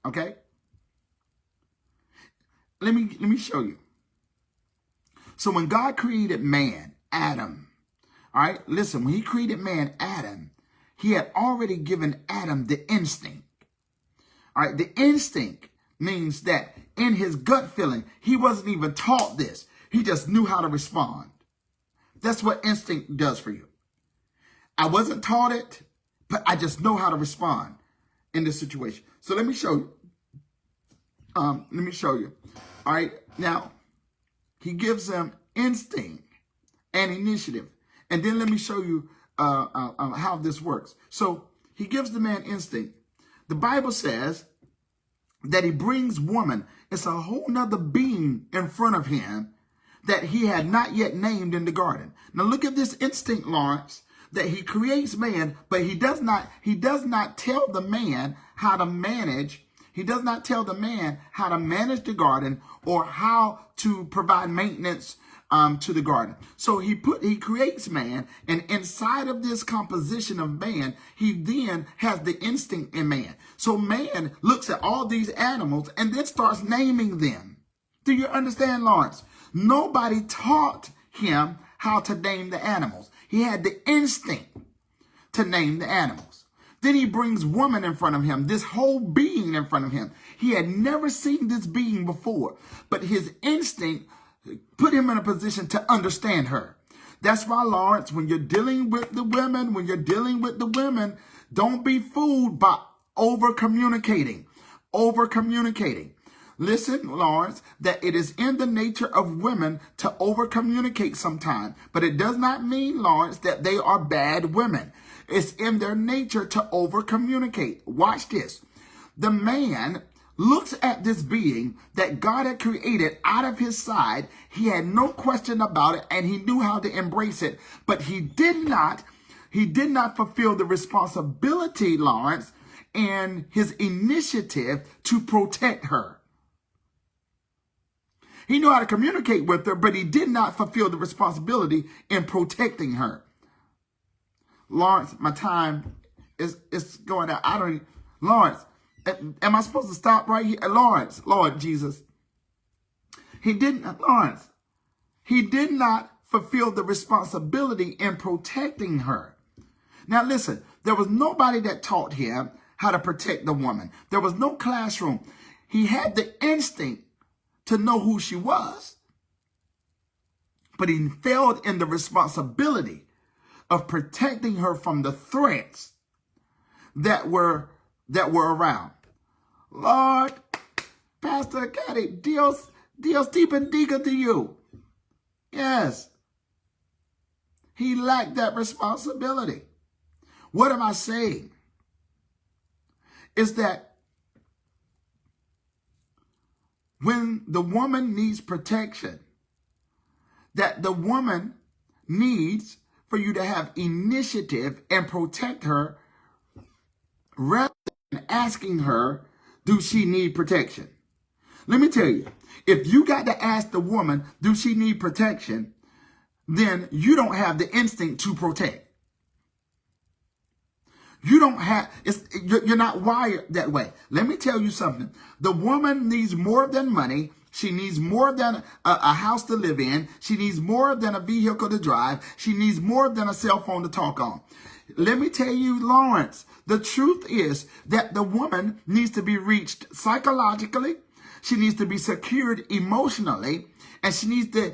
Okay? Let me show you. So when God created man, Adam, all right, listen, when he created man, Adam, he had already given Adam the instinct. All right, the instinct means that in his gut feeling, he wasn't even taught this. He just knew how to respond. That's what instinct does for you. I wasn't taught it, but I just know how to respond in this situation. So let me show you. All right. Now, he gives them instinct and initiative. And then let me show you how this works. So he gives the man instinct. The Bible says that he brings woman. It's a whole nother being in front of him that he had not yet named in the garden. Now look at this instinct, Lawrence, that he creates man, but he does not tell the man how to manage. He does not tell the man how to manage the garden or how to provide maintenance to the garden. So he creates man, and inside of this composition of man, he then has the instinct in man. So man looks at all these animals and then starts naming them. Do you understand, Lawrence? Nobody taught him how to name the animals. He had the instinct to name the animals. Then he brings woman in front of him, this whole being in front of him. He had never seen this being before, but his instinct put him in a position to understand her. That's why, Lawrence, when you're dealing with the women, don't be fooled by over-communicating. Listen, Lawrence, that it is in the nature of women to over-communicate sometimes, but it does not mean, Lawrence, that they are bad women. It's in their nature to over-communicate. Watch this. The man looks at this being that God had created out of his side. He had no question about it, and he knew how to embrace it, but he did not fulfill the responsibility, Lawrence, and his initiative to protect her. He knew how to communicate with her, but he did not fulfill the responsibility in protecting her. Lawrence, my time is going out. Lawrence, am I supposed to stop right here? Lawrence, Lord Jesus. Lawrence, he did not fulfill the responsibility in protecting her. Now listen, there was nobody that taught him how to protect the woman. There was no classroom. He had the instinct to know who she was, but he failed in the responsibility of protecting her from the threats that were around. Lord, Pastor Caddy, Dios te bendiga to you. Yes. He lacked that responsibility. What am I saying? Is that when the woman needs protection, that the woman needs for you to have initiative and protect her rather than asking her, do she need protection? Let me tell you, if you got to ask the woman, do she need protection, then you don't have the instinct to protect. You're not wired that way. Let me tell you something. The woman needs more than money. She needs more than a house to live in. She needs more than a vehicle to drive. She needs more than a cell phone to talk on. Let me tell you, Lawrence, the truth is that the woman needs to be reached psychologically. She needs to be secured emotionally. And she needs to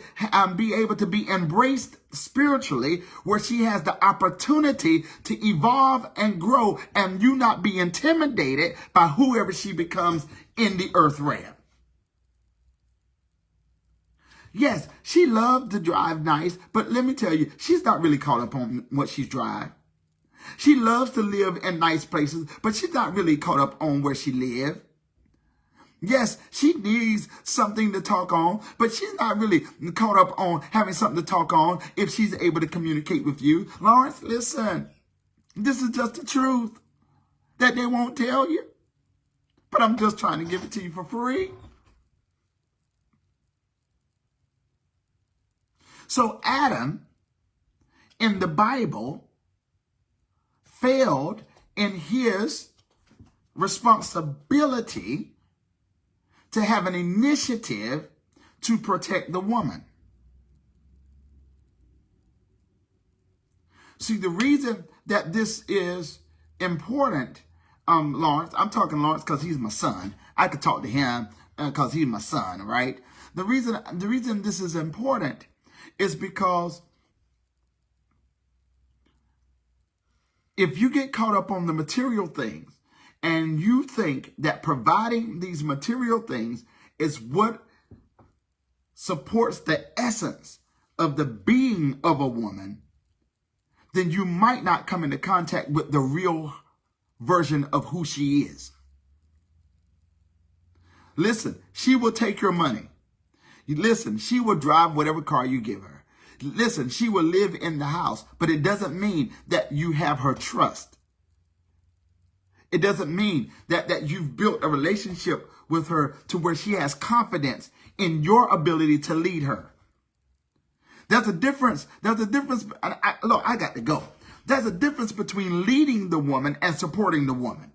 be able to be embraced spiritually, where she has the opportunity to evolve and grow, and you not be intimidated by whoever she becomes in the earth realm. Yes, she loved to drive nice, but let me tell you, she's not really caught up on what she's driving. She loves to live in nice places, but she's not really caught up on where she lives. Yes, she needs something to talk on, but she's not really caught up on having something to talk on if she's able to communicate with you. Lawrence, listen, this is just the truth that they won't tell you, but I'm just trying to give it to you for free. So Adam in the Bible failed in his responsibility to have an initiative to protect the woman. See, the reason that this is important, Lawrence, I'm talking Lawrence because he's my son. I could talk to him because he's my son, right? The reason this is important is because If you get caught up on the material things and you think that providing these material things is what supports the essence of the being of a woman, then you might not come into contact with the real version of who she is. Listen, she will take your money. Listen, she will drive whatever car you give her. Listen, she will live in the house, but it doesn't mean that you have her trust. It doesn't mean that you've built a relationship with her to where she has confidence in your ability to lead her. There's a difference. Look, I got to go. There's a difference between leading the woman and supporting the woman.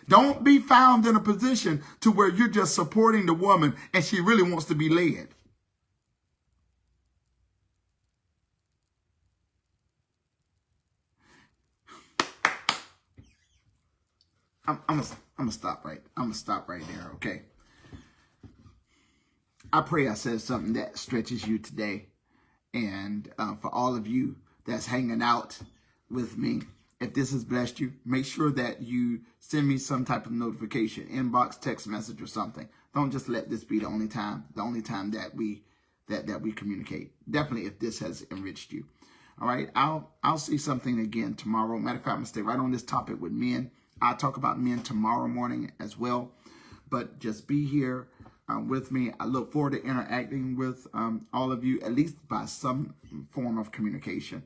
Don't be found in a position to where you're just supporting the woman and she really wants to be led. I'm gonna stop right. I'm gonna stop right there. Okay. I pray I said something that stretches you today, and for all of you that's hanging out with me, if this has blessed you, make sure that you send me some type of notification, inbox, text message, or something. Don't just let this be the only time that we communicate. Definitely, if this has enriched you. All right, I'll see something again tomorrow. Matter of fact, I'm gonna stay right on this topic with men. I'll talk about men tomorrow morning as well. But just be here with me. I look forward to interacting with all of you, at least by some form of communication.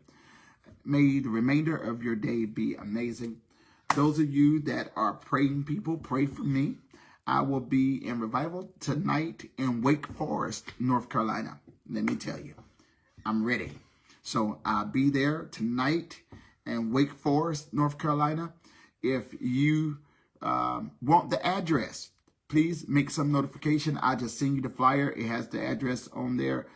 May the remainder of your day be amazing. Those of you that are praying people, pray for me. I will be in revival tonight in Wake Forest, North Carolina. Let me tell you, I'm ready. So I'll be there tonight in Wake Forest, North Carolina. If you want the address, please make some notification. I'll just send you the flyer. It has the address on there.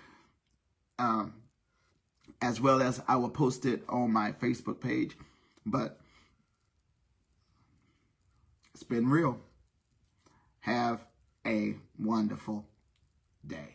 As well as I will post it on my Facebook page. But it's been real. Have a wonderful day.